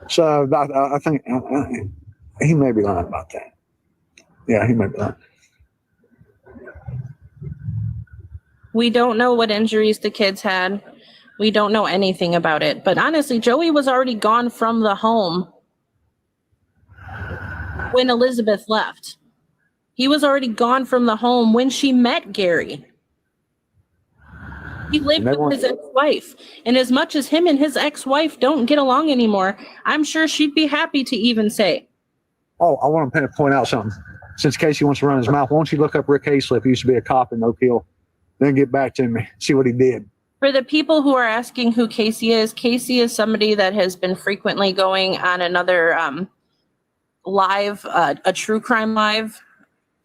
So I think he may be lying about that. Yeah, he may be lying. We don't know what injuries the kids had. We don't know anything about it. But honestly, Joey was already gone from the home when Elizabeth left. He was already gone from the home when she met Gary. He lived with his ex-wife. And as much as him and his ex-wife don't get along anymore, I'm sure she'd be happy to even say. Oh, I want to point out something. Since Casey wants to run his mouth, why don't you look up Rick Hayslip? He used to be a cop in Oak Hill. Then get back to me, see what he did. For the people who are asking who Casey is somebody that has been frequently going on another live, a true crime live,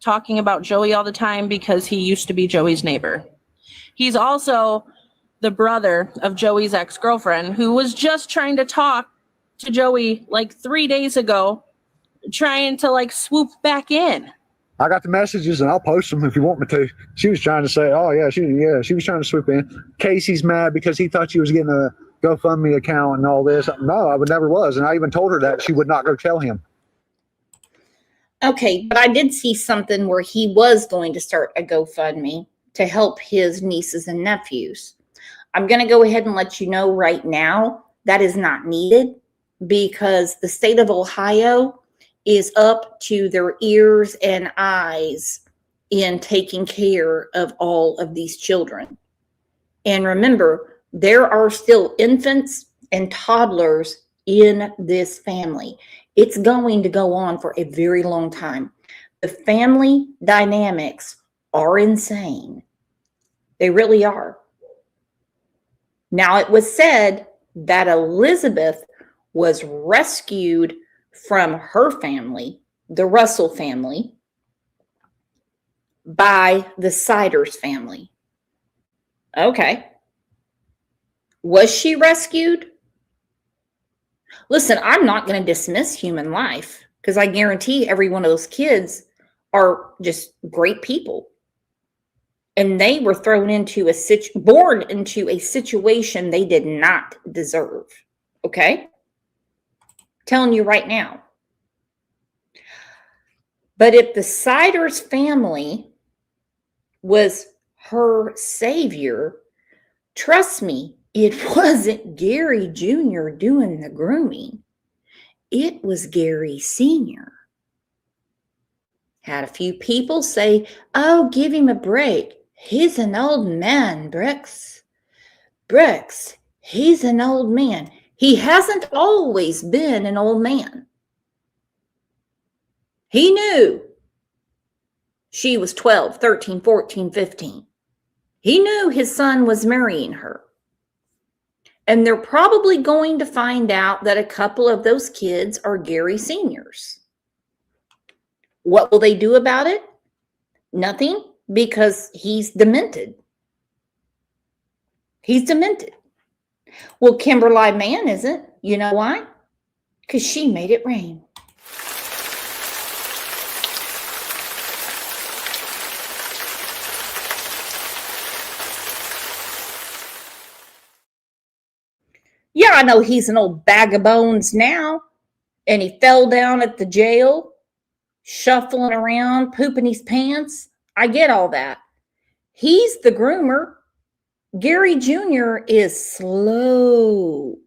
talking about Joey all the time because he used to be Joey's neighbor. He's also the brother of Joey's ex-girlfriend who was just trying to talk to Joey like 3 days ago, trying to like swoop back in. I got the messages and I'll post them if you want me to. She was trying to say, oh yeah, she was trying to swoop in. Casey's mad because he thought she was getting a GoFundMe account and all this. No, I never was. And I even told her that she would not go tell him. Okay, but I did see something where he was going to start a GoFundMe to help his nieces and nephews. I'm going to go ahead and let you know right now that is not needed because the state of Ohio is up to their ears and eyes in taking care of all of these children. And remember, there are still infants and toddlers in this family. It's going to go on for a very long time. The family dynamics are insane. They really are. Now, it was said that Elizabeth was rescued from her family, the Russell family, by the Siders family. Okay. Was she rescued? Listen, I'm not going to dismiss human life because I guarantee every one of those kids are just great people. And they were thrown into born into a situation they did not deserve. Okay? Telling you right now. But if the Siders family was her savior, trust me, it wasn't Gary Jr. doing the grooming. It was Gary Sr. Had a few people say, oh, give him a break. He's an old man, Brooks. Brooks, he's an old man. He hasn't always been an old man. He knew she was 12, 13, 14, 15. He knew his son was marrying her. And they're probably going to find out that a couple of those kids are Gary Seniors. What will they do about it? Nothing, because he's demented. He's demented. Well, Kimberly Mann isn't. You know why? Because she made it rain. Yeah, I know he's an old bag of bones now, and he fell down at the jail, shuffling around, pooping his pants. I get all that. He's the groomer. Gary Jr. is slow.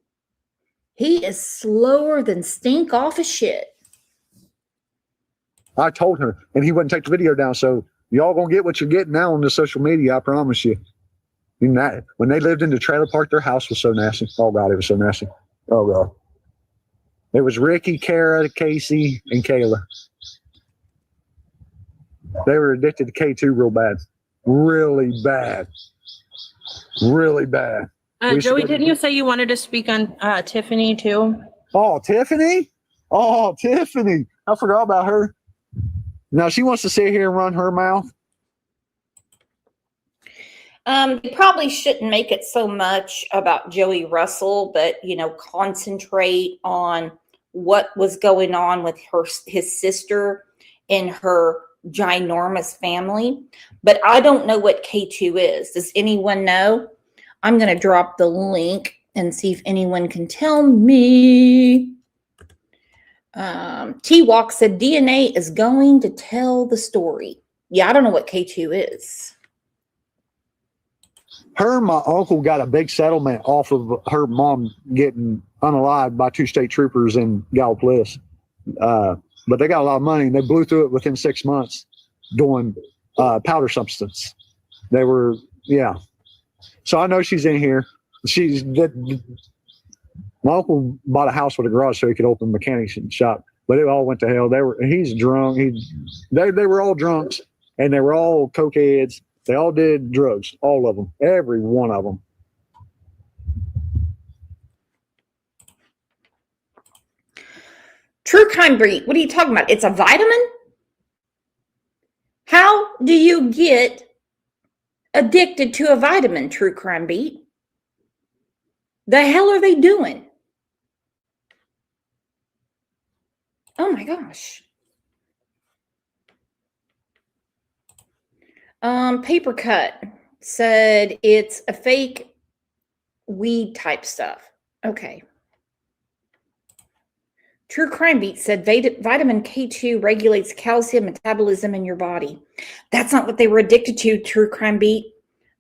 He is slower than stink off a shit. I told her, and he wouldn't take the video down. So y'all gonna get what you're getting now on the social media. I promise you. And that, when they lived in the trailer park, their house was so nasty. Oh God, it was so nasty. Oh God. It was Ricky, Kara, Casey, and Kayla. They were addicted to K2 real bad. Really bad. Really bad. Joey, didn't you say you wanted to speak on Tiffany too? Oh, Tiffany? Oh, Tiffany. I forgot about her. Now she wants to sit here and run her mouth. They probably shouldn't make it so much about Joey Russell, but, concentrate on what was going on with his sister and her ginormous family. But I don't know what K2 is. Does anyone know? I'm going to drop the link and see if anyone can tell me. T-Walk said DNA is going to tell the story. Yeah, I don't know what K2 is. Her and my uncle got a big settlement off of her mom getting unalived by 2 state troopers in Gallipolis. But they got a lot of money, and they blew through it within 6 months doing powder substance. They were, yeah. So I know she's in here. My uncle bought a house with a garage so he could open a mechanics shop, but it all went to hell. He's drunk. They were all drunks, and they were all cokeheads. They all did drugs, all of them, every one of them. True Crime Beat, what are you talking about? It's a vitamin? How do you get addicted to a vitamin, True Crime Beat? The hell are they doing? Oh my gosh. Paper Cut said it's a fake weed type stuff. Okay. True Crime Beat said vitamin K2 regulates calcium metabolism in your body. That's not what they were addicted to, True Crime Beat.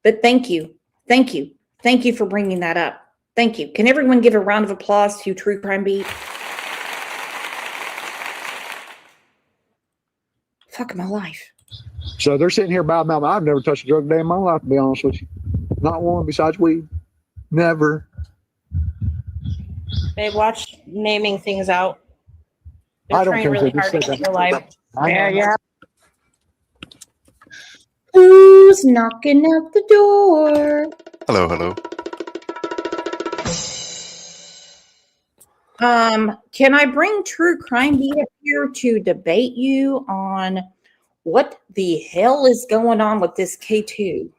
But thank you. Thank you. Thank you for bringing that up. Thank you. Can everyone give a round of applause to True Crime Beat? Fuck my life. So they're sitting here bad mouthing. I've never touched a drug a day in my life, to be honest with you. Not one besides weed. Never. They watch naming things out. They're I don't trying think really they hard to just said keep that. alive. Yeah. Who's knocking at the door? Hello, hello. Can I bring True Crime Beat up here to debate you on what the hell is going on with this K2?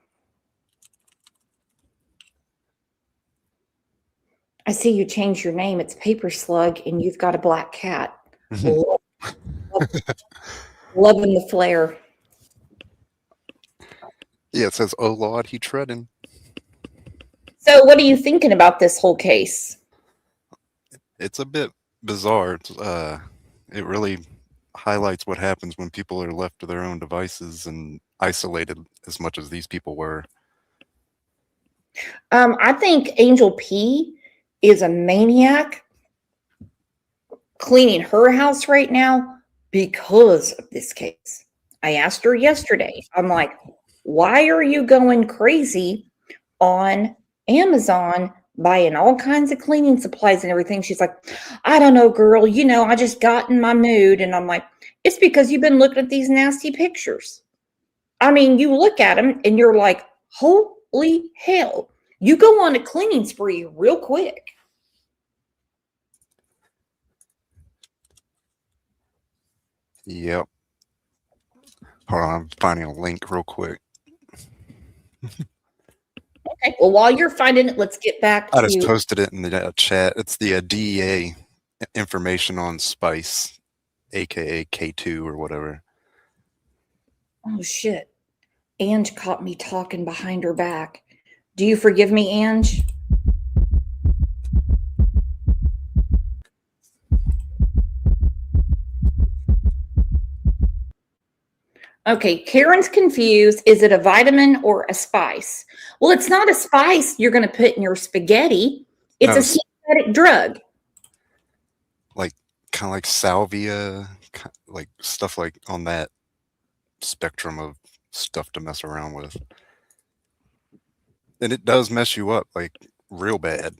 I see you changed your name. It's Paper Slug, and you've got a black cat. Loving the flair. Yeah, it says, "Oh Lord, he treading." So, what are you thinking about this whole case? It's a bit bizarre. It really highlights what happens when people are left to their own devices and isolated as much as these people were. I think Angel P is a maniac cleaning her house right now because of this case. I asked her yesterday, I'm like, why are you going crazy on Amazon buying all kinds of cleaning supplies and everything? She's like, I don't know, girl. I just got in my mood. And I'm like, it's because you've been looking at these nasty pictures. I mean, you look at them and you're like, holy hell. You go on a cleaning spree real quick. Yep. Hold on, I'm finding a link real quick. Okay. Well, while you're finding it, let's get back to... I just posted it in the chat. It's the DEA information on Spice, aka K2 or whatever. Oh, shit. Ange caught me talking behind her back. Do you forgive me, Ange? Okay, Karen's confused. Is it a vitamin or a spice? Well, it's not a spice you're going to put in your spaghetti. It's a synthetic drug. Like, kind of like salvia, like stuff like on that spectrum of stuff to mess around with. And it does mess you up, like, real bad.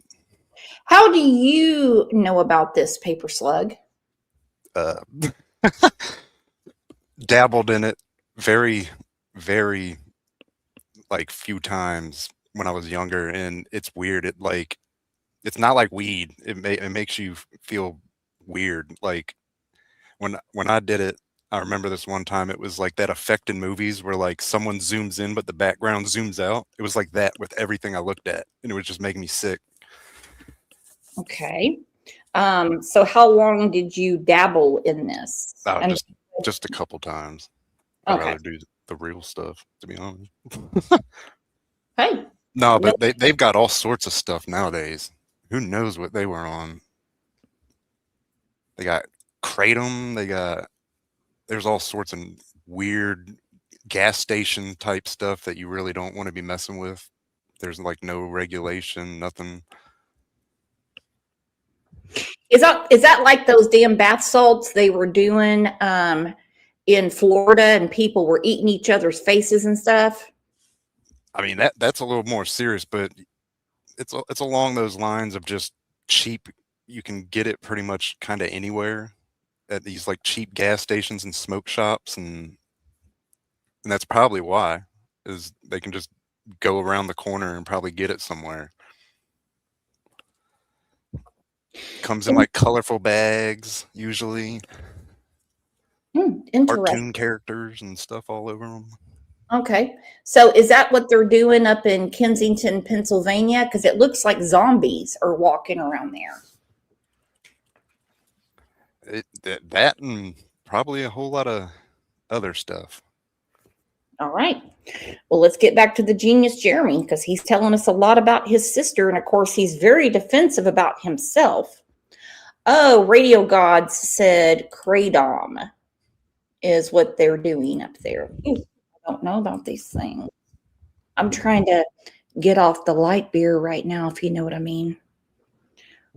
How do you know about this, Paper Slug? Dabbled in it very, very, like, few times when I was younger, and it's weird. It's not like weed. It makes you feel weird. Like, when I did it, I remember this one time, it was like that effect in movies where, like, someone zooms in but the background zooms out. It was like that with everything I looked at, and it was just making me sick. Okay. So how long did you dabble in this? Just a couple times. Okay. I'd rather do the real stuff, to be honest. Hey. No, but they've got all sorts of stuff nowadays. Who knows what they were on? They got Kratom. There's all sorts of weird gas station type stuff that you really don't want to be messing with. There's like no regulation, nothing. Is that like those damn bath salts they were doing in Florida and people were eating each other's faces and stuff? I mean, that's a little more serious, but it's along those lines of just cheap. You can get it pretty much kind of anywhere at these like cheap gas stations and smoke shops, and that's probably why, is they can just go around the corner and probably get it somewhere. Comes in like colorful bags, usually. Interesting. Cartoon characters and stuff all over them. Okay. So is that what they're doing up in Kensington, Pennsylvania? Because it looks like zombies are walking around there. That and probably a whole lot of other stuff. All right. Well, let's get back to the genius Jeremy, because he's telling us a lot about his sister. And of course, he's very defensive about himself. Oh, Radio Gods said Kratom is what they're doing up there. Ooh, I don't know about these things. I'm trying to get off the light beer right now, if you know what I mean.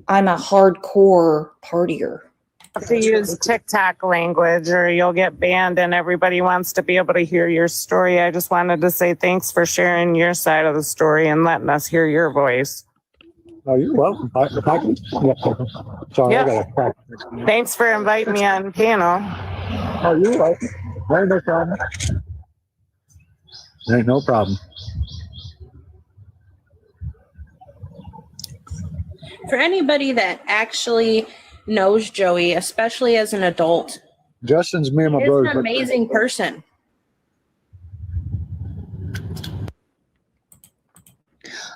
I'm a hardcore partier. Have to use TikTok language or you'll get banned and everybody wants to be able to hear your story. I just wanted to say thanks for sharing your side of the story and letting us hear your voice. Oh, you're welcome. If I can, sorry, Yeah. I got to crack. Thanks for inviting me on panel. Oh, you're welcome. Ain't no problem. Ain't no problem. For anybody that actually knows Joey, especially as an adult, Justin's me and my he's brother. an amazing person.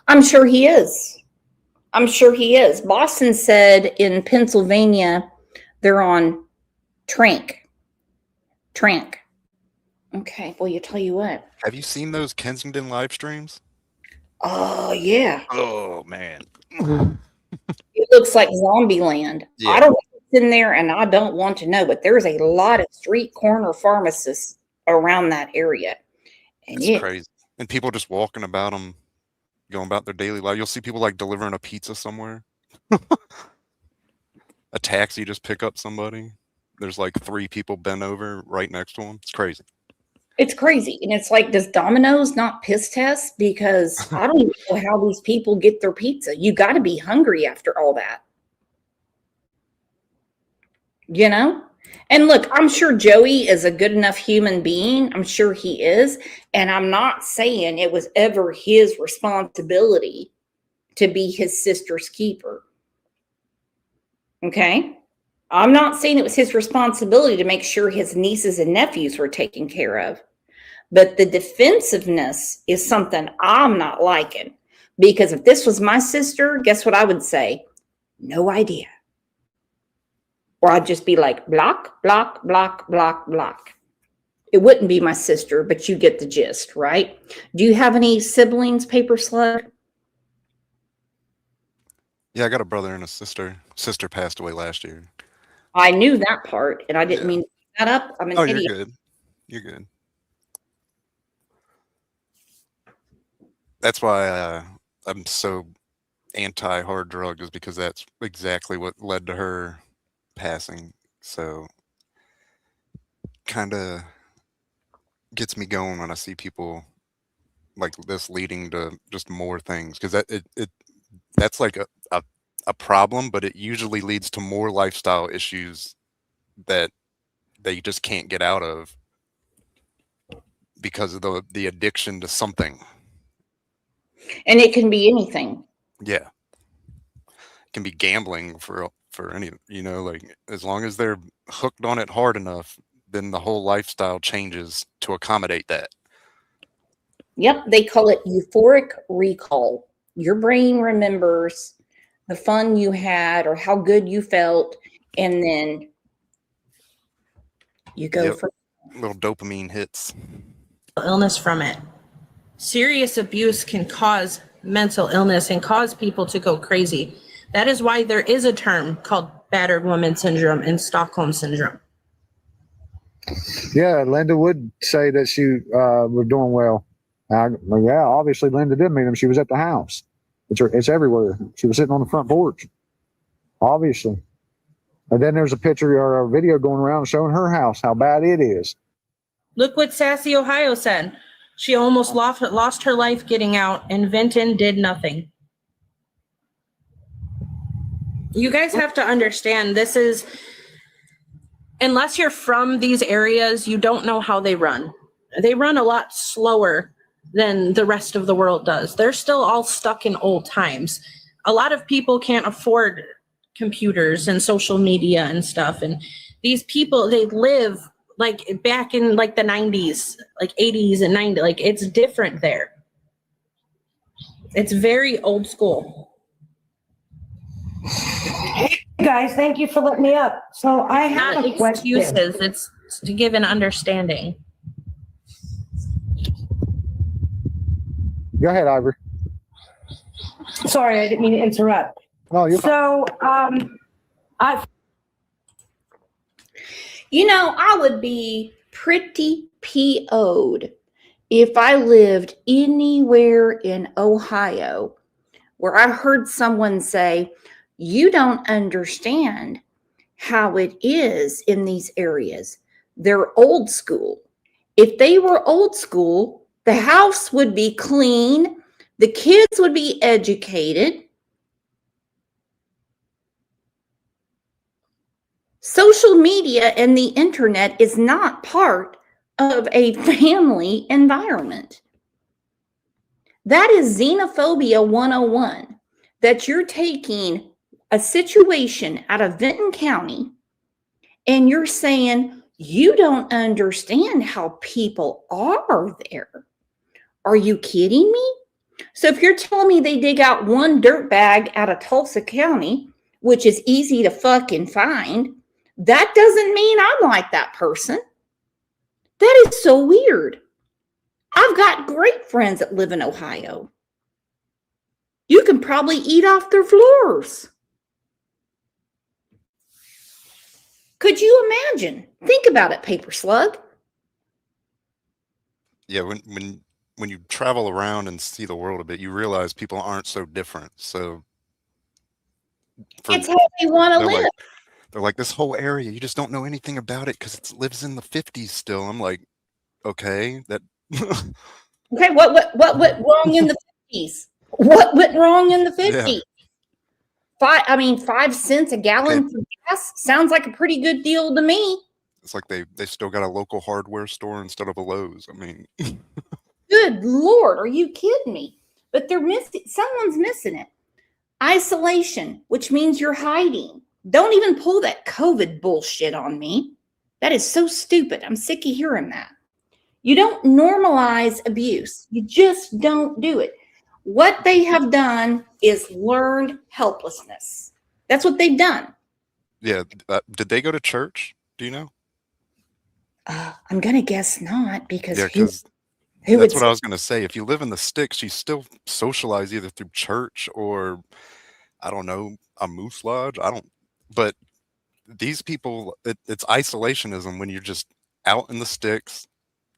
I'm sure he is. I'm sure he is. Boston said in Pennsylvania, they're on Trank. Okay, well, you tell you what. Have you seen those Kensington live streams? Oh, yeah. Oh man. It looks like zombie land. Yeah. I don't know what's in there, and I don't want to know, but there's a lot of street corner pharmacists around that area. And It's yeah, crazy. And people just walking about them, going about their daily life. You'll see people like delivering a pizza somewhere. A taxi just pick up somebody. There's like 3 people bent over right next to them. It's crazy. it's crazy. And it's like, does Domino's not piss test? Because I don't even know how these people get their pizza. You got to be hungry after all that. You know? And look, I'm sure Joey is a good enough human being. I'm sure he is. And I'm not saying it was ever his responsibility to be his sister's keeper. Okay? I'm not saying it was his responsibility to make sure his nieces and nephews were taken care of. But the defensiveness is something I'm not liking. Because if this was my sister, guess what I would say? No idea. Or I'd just be like, block, block, block, block, block. It wouldn't be my sister, but you get the gist, right? Do you have any siblings, Paper Slug? Yeah, I got a brother and a sister. Sister passed away last year. I knew that part, and I didn't mean to bring that up. I'm an Oh, idiot. you're good. You're good. That's why I'm so anti-hard drug, is because that's exactly what led to her passing. So kind of gets me going when I see people like this leading to just more things, because that's like a problem, but it usually leads to more lifestyle issues that they just can't get out of because of the addiction to something. And it can be anything. Yeah. It can be gambling for any, like as long as they're hooked on it hard enough, then the whole lifestyle changes to accommodate that. Yep, they call it euphoric recall. Your brain remembers the fun you had or how good you felt, and then you go Yep. for Little dopamine hits. Illness from it. Serious abuse can cause mental illness and cause people to go crazy. That is why there is a term called battered woman syndrome and Stockholm syndrome. Yeah, Linda would say that she was doing well. Yeah, obviously Linda did meet him. She was at the house. It's everywhere. She was sitting on the front porch. Obviously. And then there's a picture or a video going around showing her house, how bad it is. Look what Sassy Ohio said. She almost lost her life getting out, and Vinton did nothing. You guys have to understand, this is, unless you're from these areas, you don't know how they run. They run a lot slower than the rest of the world does. They're still all stuck in old times. A lot of people can't afford computers and social media and stuff. And these people, they live like back in like the 90s, like 80s and 90s. Like it's different there. It's very old school. Hey guys, thank you for letting me up. So I have Not a question. excuses. It's to give an understanding. Go ahead, Ivory. Sorry, I didn't mean to interrupt. No, you're So, I would be pretty PO'd if I lived anywhere in Ohio where I heard someone say, You don't understand how it is in these areas. They're old school. If they were old school, the house would be clean, the kids would be educated. Social media and the internet is not part of a family environment. That is xenophobia 101, that you're taking a situation out of Vinton County and you're saying, you don't understand how people are there. Are you kidding me? So if you're telling me they dig out one dirt bag out of Tulsa County, which is easy to fucking find, that doesn't mean I'm like that person. That is so weird. I've got great friends that live in Ohio. You can probably eat off their floors. Could you imagine? Think about it, Paper Slug. Yeah, when you travel around and see the world a bit, you realize people aren't so different. So It's how they want to live. They're like, this whole area, you just don't know anything about it because it lives in the 50s still. I'm like, okay, that. Okay, what went wrong in the 50s? What went wrong in the 50s? Yeah. 5 cents a gallon for gas sounds like a pretty good deal to me. It's like they still got a local hardware store instead of a Lowe's. I mean, Good Lord, are you kidding me? But someone's missing it. Isolation, which means you're hiding. Don't even pull that COVID bullshit on me. That is so stupid. I'm sick of hearing that. You don't normalize abuse. You just don't do it. What they have done is learned helplessness. That's what they've done. yeah. Did they go to church? Do you know? I'm going to guess not, because Yeah, who because would that's what I was going to say. If you live in the sticks, you still socialize either through church or, I don't know, a moose lodge. But these people, it's isolationism when you're just out in the sticks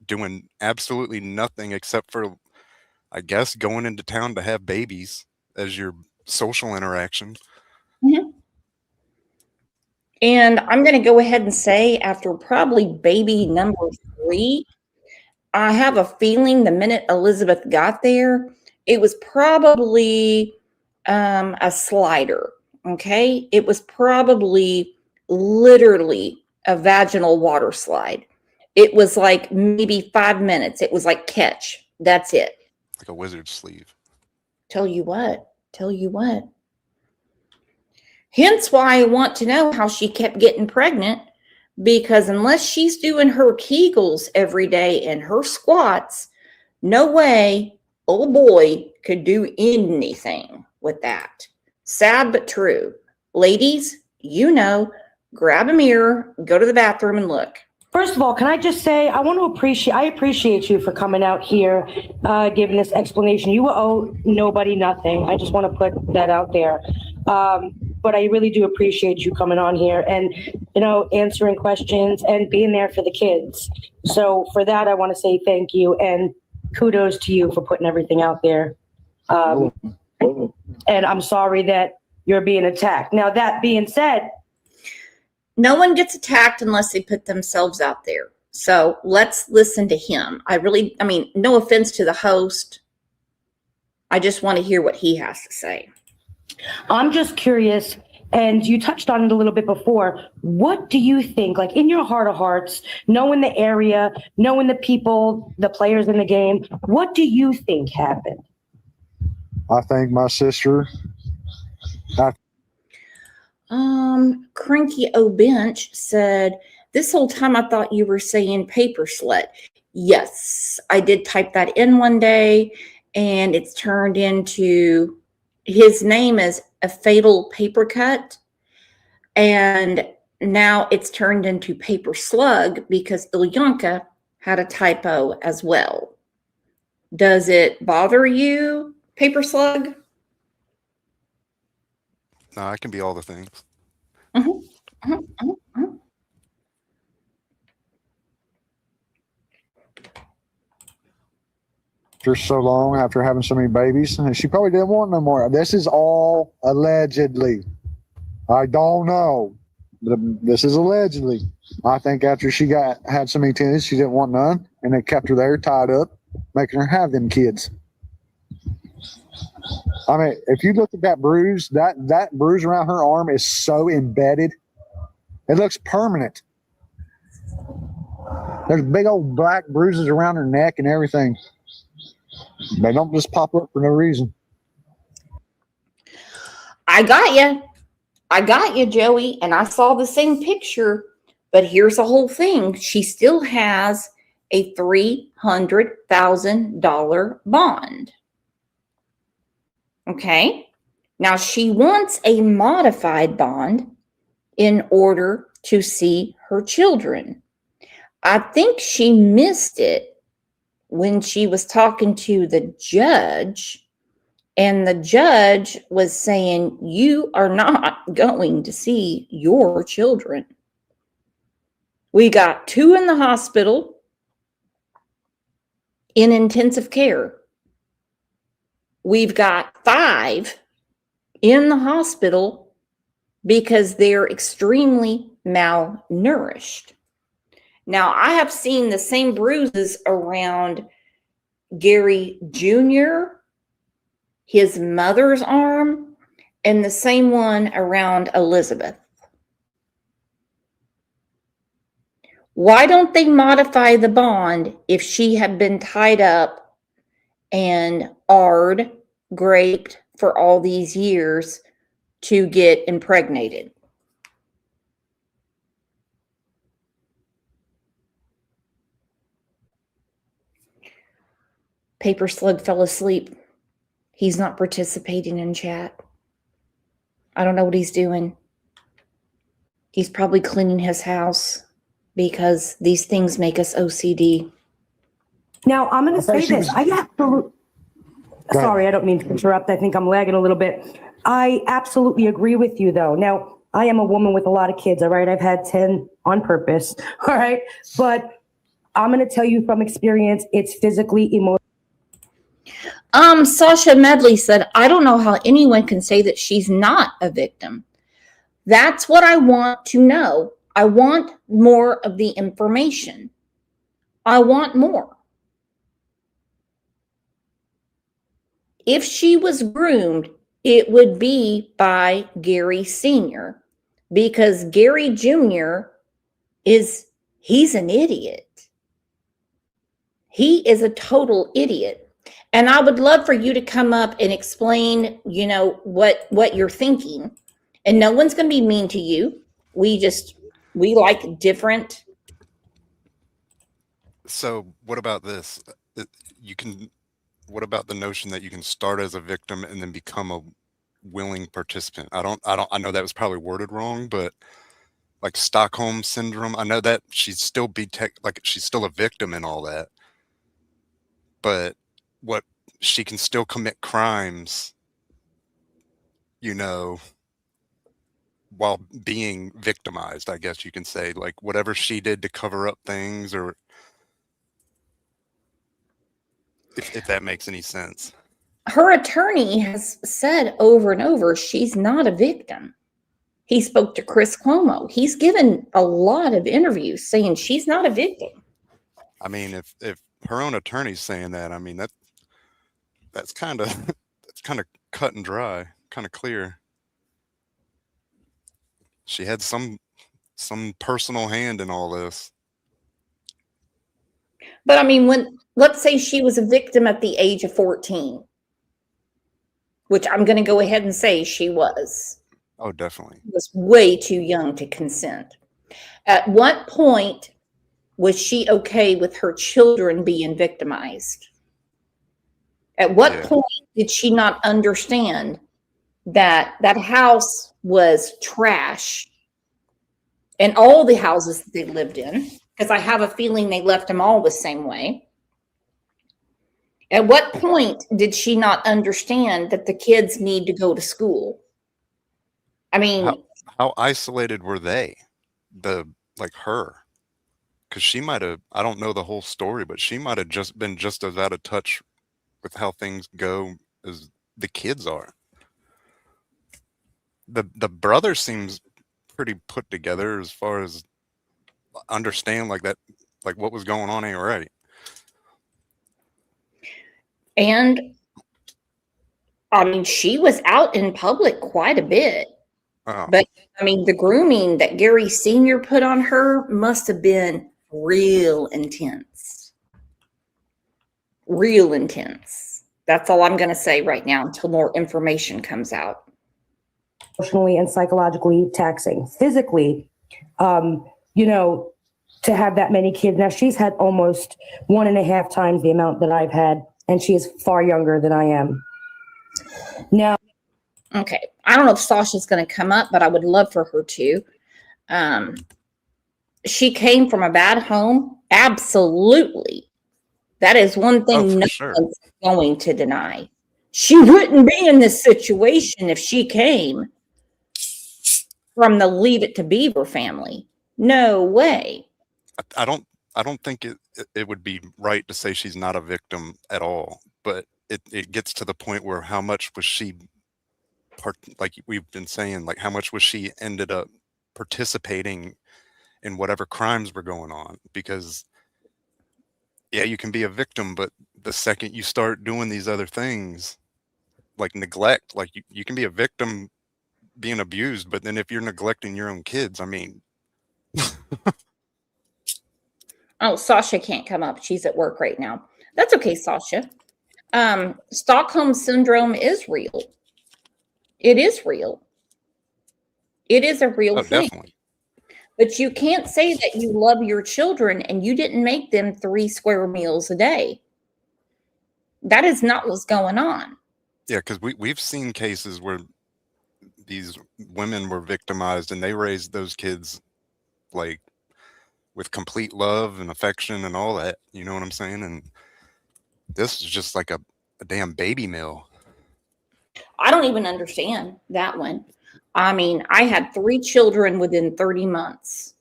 doing absolutely nothing except for, I guess, going into town to have babies as your social interaction. Mhm. And I'm going to go ahead and say, after probably baby number 3, I have a feeling the minute Elizabeth got there, it was probably a slider. Okay. It was probably literally a vaginal water slide. It was like maybe 5 minutes. It was like catch. That's it. Like a wizard's sleeve. Tell you what. Hence why I want to know how she kept getting pregnant, because unless she's doing her Kegels every day and her squats, no way old boy could do anything with that. Sad but true. Ladies, grab a mirror, go to the bathroom and look. First of all, can I just say, I appreciate you for coming out here, giving this explanation. You owe nobody nothing. I just want to put that out there. But I really do appreciate you coming on here and, answering questions and being there for the kids. So for that, I want to say thank you and kudos to you for putting everything out there. And I'm sorry that you're being attacked. Now, that being said, no one gets attacked unless they put themselves out there. So let's listen to him. No offense to the host. I just want to hear what he has to say. I'm just curious, and you touched on it a little bit before. What do you think, like in your heart of hearts, knowing the area, knowing the people, the players in the game, what do you think happened? I think my sister. Cranky O'Bench said, this whole time I thought you were saying paper slut. Yes, I did type that in one day, and it's turned into, his name is A Fatal Paper Cut, and now it's turned into Paper Slug because Ilyanka had a typo as well. Does it bother you, Paper Slug? No, it can be all the things. For so long after having so many babies, and she probably didn't want no more. This is all allegedly. I don't know. This is allegedly. I think after she had so many kids, she didn't want none, and they kept her there tied up, making her have them kids. I mean, if you look at that bruise, that bruise around her arm is so embedded. It looks permanent. There's big old black bruises around her neck and everything. They don't just pop up for no reason. I got you, Joey, and I saw the same picture, but here's the whole thing. She still has a $300,000 bond. Okay? Now she wants a modified bond in order to see her children. I think she missed it when she was talking to the judge. And the judge was saying, you are not going to see your children. We got 2 in the hospital in intensive care. We've got 5 in the hospital because they're extremely malnourished. Now, I have seen the same bruises around Gary Jr., his mother's arm, and the same one around Elizabeth. Why don't they modify the bond if she had been tied up and graped for all these years to get impregnated? Paper Slug fell asleep. He's not participating in chat. I don't know what he's doing. He's probably cleaning his house because these things make us OCD. Now, I'm going to say this. Sorry, I don't mean to interrupt. I think I'm lagging a little bit. I absolutely agree with you, though. Now, I am a woman with a lot of kids, all right? I've had 10 on purpose, all right? But I'm going to tell you from experience, it's physically, emotionally. Sasha Medley said, I don't know how anyone can say that she's not a victim. That's what I want to know. I want more of the information. I want more. If she was groomed, it would be by Gary Sr. because Gary Jr. he's an idiot. He is a total idiot. And I would love for you to come up and explain, what you're thinking. And no one's going to be mean to you. We like different. So what about this? What about the notion that you can start as a victim and then become a willing participant? I know that was probably worded wrong, but like Stockholm syndrome, I know that she's still she's still a victim and all that. But what she can still commit crimes, while being victimized, I guess you can say, like whatever she did to cover up things, or if that makes any sense. Her attorney has said over and over, she's not a victim. He spoke to Chris Cuomo. He's given a lot of interviews saying she's not a victim. I mean, if her own attorney's saying that, I mean, that's kind of cut and dry, kind of clear. She had some personal hand in all this. But I mean, let's say she was a victim at the age of 14, which I'm going to go ahead and say she was. Oh, definitely. Was way too young to consent. At what point was she okay with her children being victimized? At what point did she not understand that that house was trash and all the houses that they lived in? Because I have a feeling they left them all the same way. At what point did she not understand that the kids need to go to school? I mean, how isolated were they? Her? Because she might have, I don't know the whole story, but she might have just been just as out of touch with how things go as the kids are. the brother seems pretty put together as far as understand like that, like what was going on ain't right. And I mean, she was out in public quite a bit. Oh. But I mean, the grooming that Gary Sr. put on her must have been real intense. Real intense. That's all I'm going to say right now until more information comes out. Emotionally and psychologically taxing. Physically, you know, to have that many kids. Now, she's had almost 1.5 times the amount that I've had, and she is far younger than I am. Now, okay, I don't know if Sasha's going to come up, but I would love for her to. She came from a bad home. Absolutely. That is one thing no one's going to deny. She wouldn't be in this situation if she came from the Leave It to Beaver family. No way. I don't think it would be right to say she's not a victim at all, but it gets to the point where how much was she like we've been saying, like how much was she ended up participating in whatever crimes were going on? Because yeah, you can be a victim, but the second you start doing these other things like neglect, like you can be a victim being abused, but then if you're neglecting your own kids, I mean. Oh, Sasha can't come up. She's at work right now. That's okay, Sasha. Stockholm syndrome is real. It is real. It is a real thing. Definitely. But you can't say that you love your children and you didn't make them 3 square meals a day. That is not what's going on. Yeah, because we've seen cases where these women were victimized and they raised those kids like with complete love and affection and all that. You know what I'm saying? And this is just like a damn baby mill. I don't even understand that one. I mean, I had 3 children within 30 months.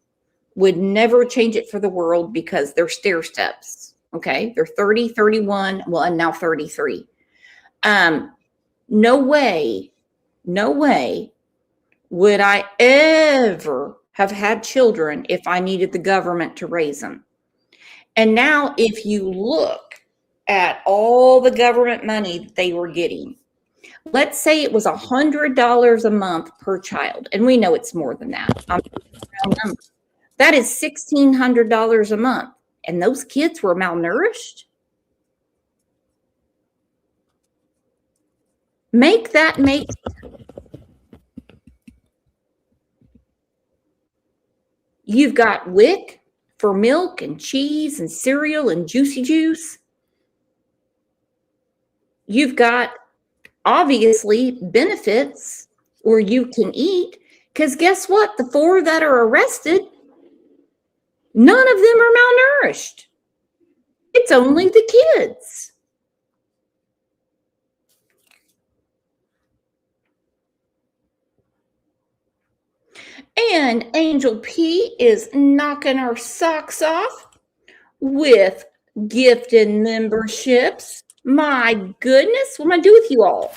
Would never change it for the world because they're stair steps. Okay. They're 30, 31, well, and now 33. No way would I ever have had children if I needed the government to raise them. And now if you look at all the government money that they were getting, let's say it was $100 a month per child. And we know it's more than that. That is $1,600 a month. And those kids were malnourished. Make that make sense. You've got WIC for milk and cheese and cereal and juicy juice. You've got obviously benefits where you can eat, because guess what? The 4 that are arrested, none of them are malnourished. It's only the kids. And Angel P is knocking our socks off with gift and memberships. My goodness, what am I do with you all?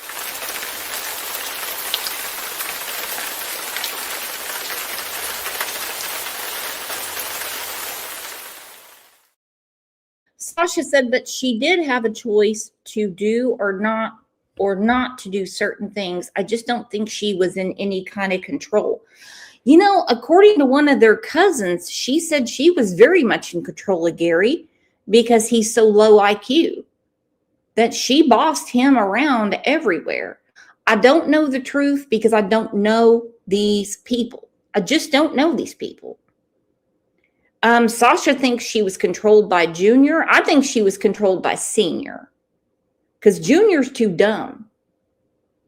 Sasha said that she did have a choice to do or not to do certain things. I just don't think she was in any kind of control. You know, according to one of their cousins, she said she was very much in control of Gary because he's so low IQ, that she bossed him around everywhere. I don't know the truth because I don't know these people. I just don't know these people. Sasha thinks she was controlled by Junior. I think she was controlled by Senior because Junior's too dumb.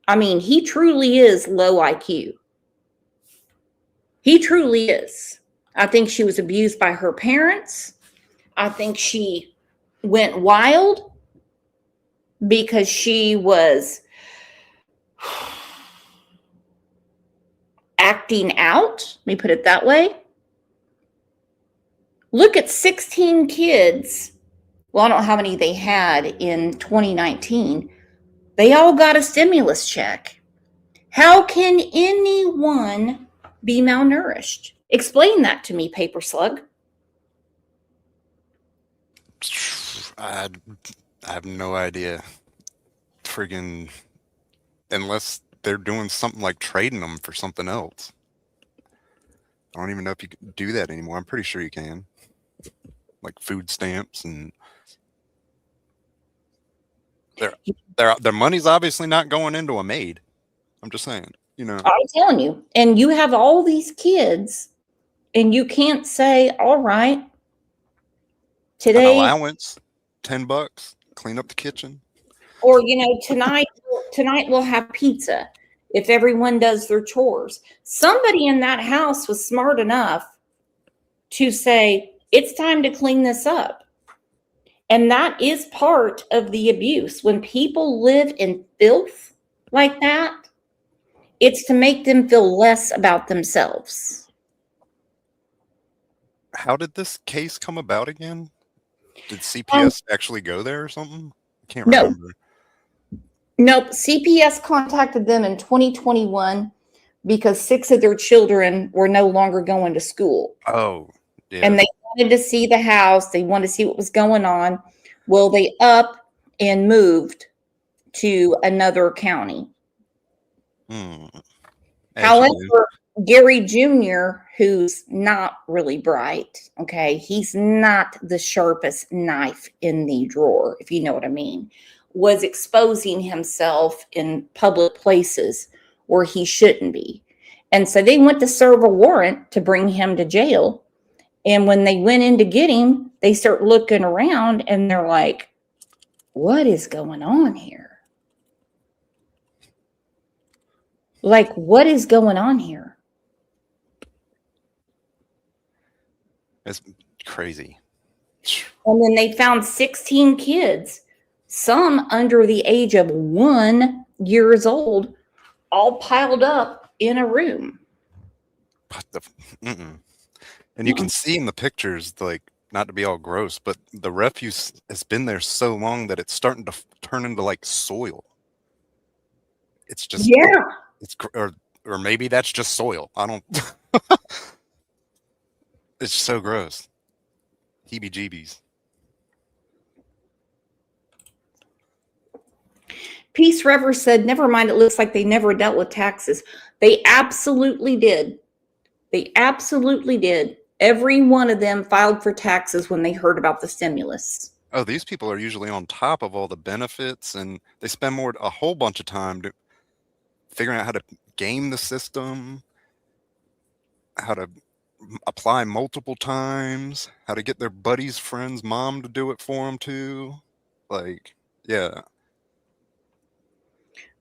I mean, he truly is low IQ. He truly is. I think she was abused by her parents. I think she went wild because she was acting out. Let me put it that way. Look at 16 kids. Well, I don't know how many they had in 2019. They all got a stimulus check. How can anyone be malnourished? Explain that to me, Paper Slug. I have no idea. Friggin', unless they're doing something like trading them for something else. I don't even know if you can do that anymore. I'm pretty sure you can. Like food stamps and their money's obviously not going into a maid. I'm just saying, you know. I'm telling you. And you have all these kids and you can't say, all right, today an allowance, $10, clean up the kitchen. Or, you know, tonight we'll have pizza if everyone does their chores. Somebody in that house was smart enough to say, it's time to clean this up. And that is part of the abuse. When people live in filth like that, it's to make them feel less about themselves. How did this case come about again? Did CPS actually go there or something? I can't remember. Nope. CPS contacted them in 2021 because 6 of their children were no longer going to school. Oh, yeah. And they wanted to see the house. They wanted to see what was going on. Well, they up and moved to another county. However, Gary Jr., who's not really bright, okay, he's not the sharpest knife in the drawer, if you know what I mean, was exposing himself in public places where he shouldn't be. And so they went to serve a warrant to bring him to jail. And when they went in to get him, they start looking around and they're like, what is going on here? Like, what is going on here? It's crazy. And then they found 16 kids, some under the age of 1 year old, all piled up in a room. What the? And you can see in the pictures, like, not to be all gross, but the refuse has been there so long that it's starting to turn into like soil. It's just, yeah. It's or maybe that's just soil. I don't. It's so gross. Heebie-jeebies. Peace Rever said, never mind, it looks like they never dealt with taxes. They absolutely did. They absolutely did. Every one of them filed for taxes when they heard about the stimulus. Oh, these people are usually on top of all the benefits, and they spend a whole bunch of time figuring out how to game the system, how to apply multiple times, how to get their buddy's friend's mom to do it for them too. Like, yeah.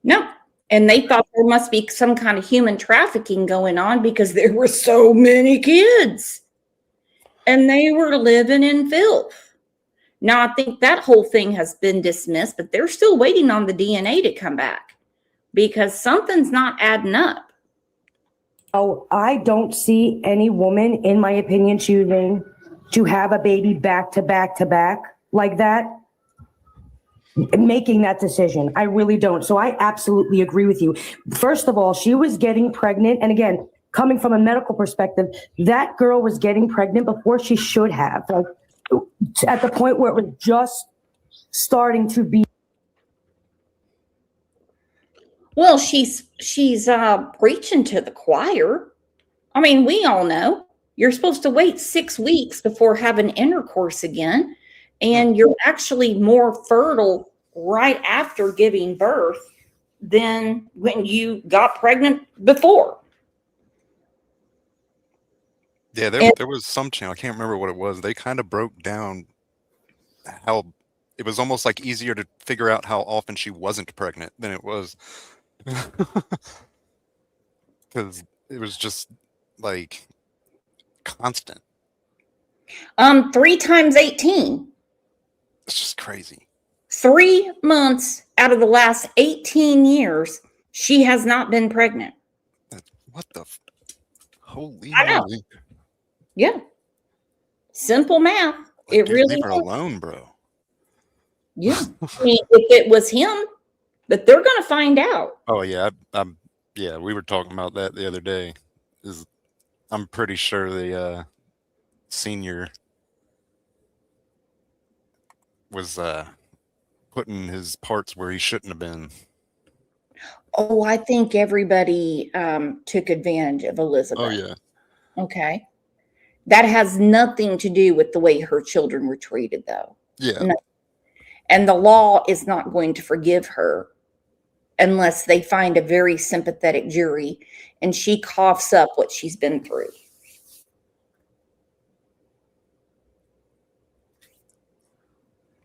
No. And they thought there must be some kind of human trafficking going on because there were so many kids and they were living in filth. Now, I think that whole thing has been dismissed, but they're still waiting on the DNA to come back because something's not adding up. Oh, I don't see any woman, in my opinion, choosing to have a baby back to back to back like that, making that decision. I really don't. So I absolutely agree with you. First of all, she was getting pregnant. And again, coming from a medical perspective, that girl was getting pregnant before she should have. Like, at the point where it was just starting to be. Well, she's preaching to the choir. I mean, we all know you're supposed to wait 6 weeks before having intercourse again, and you're actually more fertile right after giving birth than when you got pregnant before. Yeah, there was some channel, I can't remember what it was. They kind of broke down how it was almost like easier to figure out how often she wasn't pregnant than it was. Because it was just like constant. 3 times 18. It's just crazy. 3 months out of the last 18 years, she has not been pregnant. What the? Holy I know. moly. Yeah. Simple math. It Dude, really leave her is. alone, bro. Yeah. I mean, if it was him, but they're going to find out. Oh yeah, I'm Yeah, we were talking about that the other day. I'm pretty sure the senior was putting his parts where he shouldn't have been. Oh, I think everybody took advantage of Elizabeth. Oh yeah. Okay. That has nothing to do with the way her children were treated, though. Yeah. No. And the law is not going to forgive her unless they find a very sympathetic jury and she coughs up what she's been through.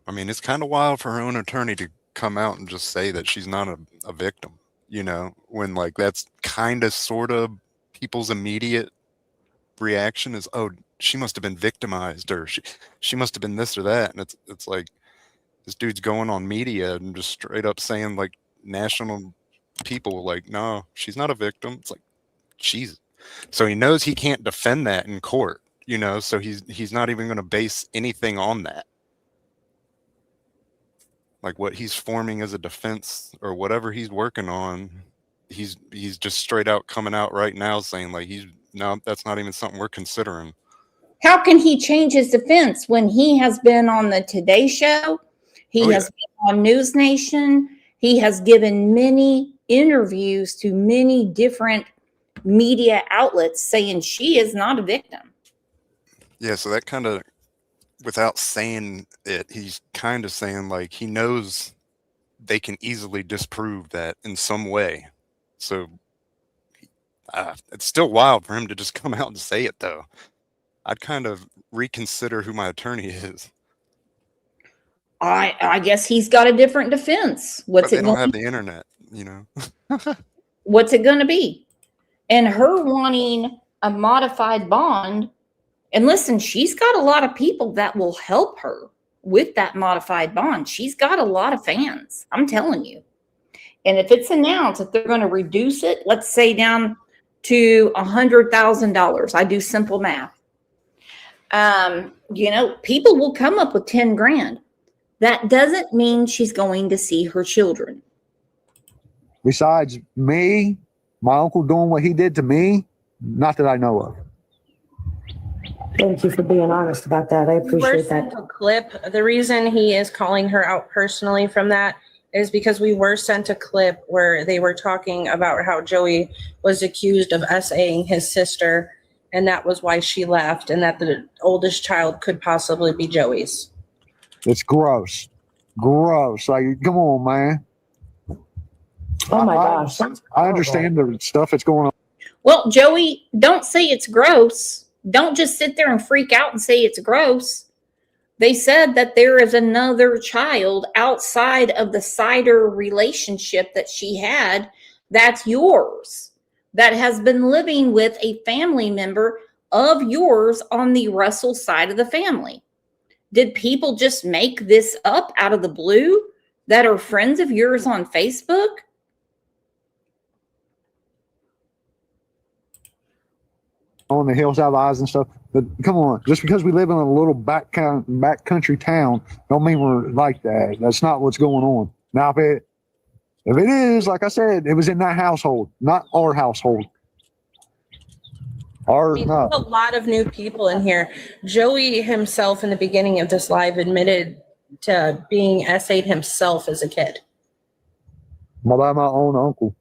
I mean, it's kind of wild for her own attorney to come out and just say that she's not a victim, you know, when like that's kind of sort of people's immediate reaction is, oh, she must have been victimized, or she must have been this or that. And it's like this dude's going on media and just straight up saying, like, national people like, no, she's not a victim. It's like, Jesus. So he knows he can't defend that in court, you know, so he's not even going to base anything on that. Like what he's forming as a defense or whatever he's working on, he's just straight out coming out right now saying like, no, that's not even something we're considering. How can he change his defense when he has been on the Today Show? He has been on News Nation. He has given many interviews to many different media outlets saying she is not a victim. Yeah, so that kind of, without saying it, he's kind of saying like he knows they can easily disprove that in some way. So it's still wild for him to just come out and say it, though. I'd kind of reconsider who my attorney is. I guess he's got a different defense. But they don't have the internet, you know. What's it going to be? And her wanting a modified bond. And listen, she's got a lot of people that will help her with that modified bond. She's got a lot of fans, I'm telling you. And if it's announced that they're going to reduce it, let's say down to $100,000, I do simple math. You know, people will come up with 10 grand. That doesn't mean she's going to see her children. Besides me, my uncle doing what he did to me, not that I know of. Thank you for being honest about that. I appreciate that. A clip. The reason he is calling her out personally from that is because we were sent a clip where they were talking about how Joey was accused of SAing his sister, and that was why she left, and that the oldest child could possibly be Joey's. It's gross. Gross. Like, come on, man. Oh my gosh. I understand the stuff that's going on. Well, Joey, don't say it's gross. Don't just sit there and freak out and say it's gross. They said that there is another child outside of the Sider relationship that she had that's yours, that has been living with a family member of yours on the Russell side of the family. Did people just make this up out of the blue that are friends of yours on Facebook? On the hills out of eyes and stuff. But come on, just because we live in a little back country town, don't mean we're like that. That's not what's going on. Now, if it is, like I said, it was in that household, not our household. There's a lot of new people in here. Joey himself in the beginning of this live admitted to being SA'd himself as a kid. By my own uncle.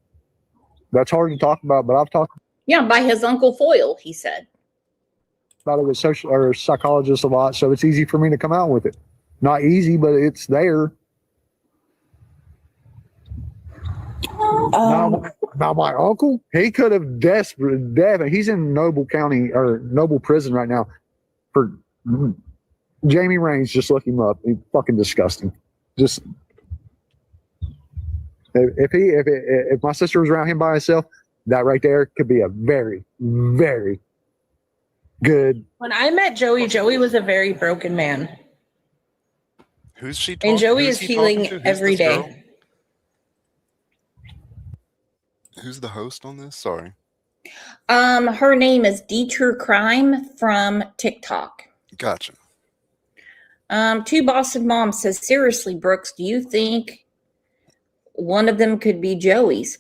That's hard to talk about, but I've talked. Yeah, by his Uncle Foyle, he said. About it with social or psychologists a lot, so it's easy for me to come out with it. Not easy, but it's there. Now my uncle, he could have definitely. He's in Noble County or Noble Prison right now for Jamie Raines. Just look him up. He's fucking disgusting. Just if my sister was around him by herself, that right there could be a very, very good. When I met Joey, Joey was a very broken man. Who's she talking? And Joey is healing every day. Girl? Who's the host on this? Sorry. Her name is Deeter Crime from TikTok. Gotcha. Two Boston Moms says, seriously, Brooks, do you think one of them could be Joey's?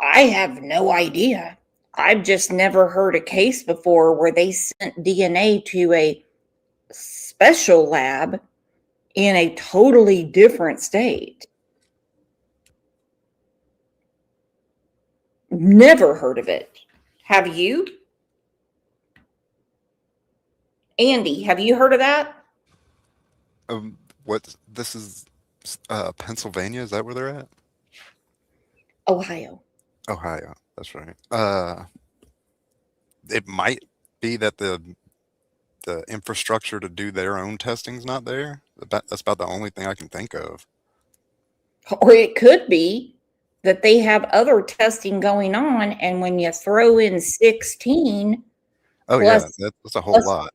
I have no idea. I've just never heard a case before where they sent DNA to a special lab in a totally different state. Never heard of it. Have you? Andy, have you heard of that? What this is Pennsylvania, is that where they're at? Ohio. Ohio, that's right. It might be that the infrastructure to do their own testing's not there. That's about the only thing I can think of. Or it could be that they have other testing going on, and when you throw in 16 plus, that's a whole lot.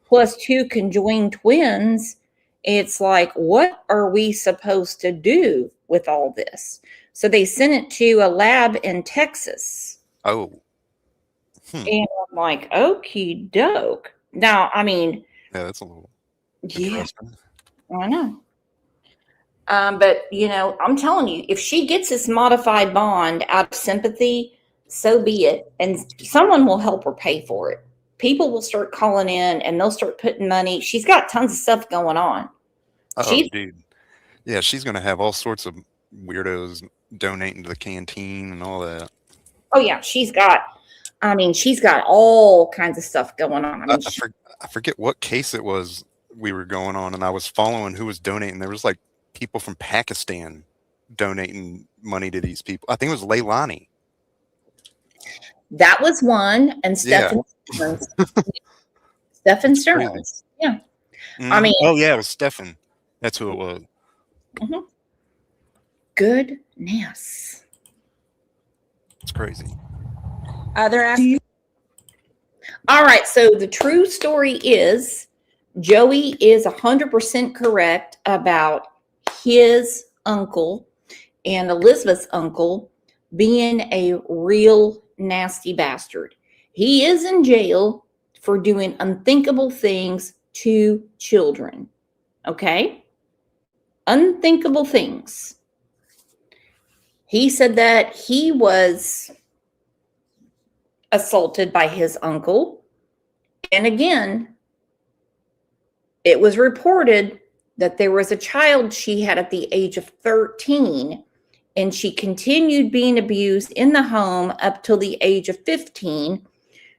Plus 2 conjoined twins, it's like, what are we supposed to do with all this? So they sent it to a lab in Texas. Oh. And I'm like, okie doke. Now, I mean, yeah, that's a little interesting. I know. But, you know, I'm telling you, if she gets this modified bond out of sympathy, so be it. And someone will help her pay for it. People will start calling in and they'll start putting money. She's got tons of stuff going on. Oh, dude. Yeah, she's going to have all sorts of weirdos donating to the canteen and all that. Oh, yeah. She's got all kinds of stuff going on. I mean, I forget what case it was we were going on, and I was following who was donating. There was like people from Pakistan donating money to these people. I think it was Leilani. That was one, and Stephen Stearns. Stephen Stearns. Yeah. I mean, oh yeah, it was Stephen. That's who it was. Mm-hmm. Goodness. It's crazy. Other all right, so the true story is Joey is 100% correct about his uncle and Elizabeth's uncle being a real nasty bastard. He is in jail for doing unthinkable things to children. Okay? Unthinkable things. He said that he was assaulted by his uncle. And again, it was reported that there was a child she had at the age of 13, and she continued being abused in the home up till the age of 15.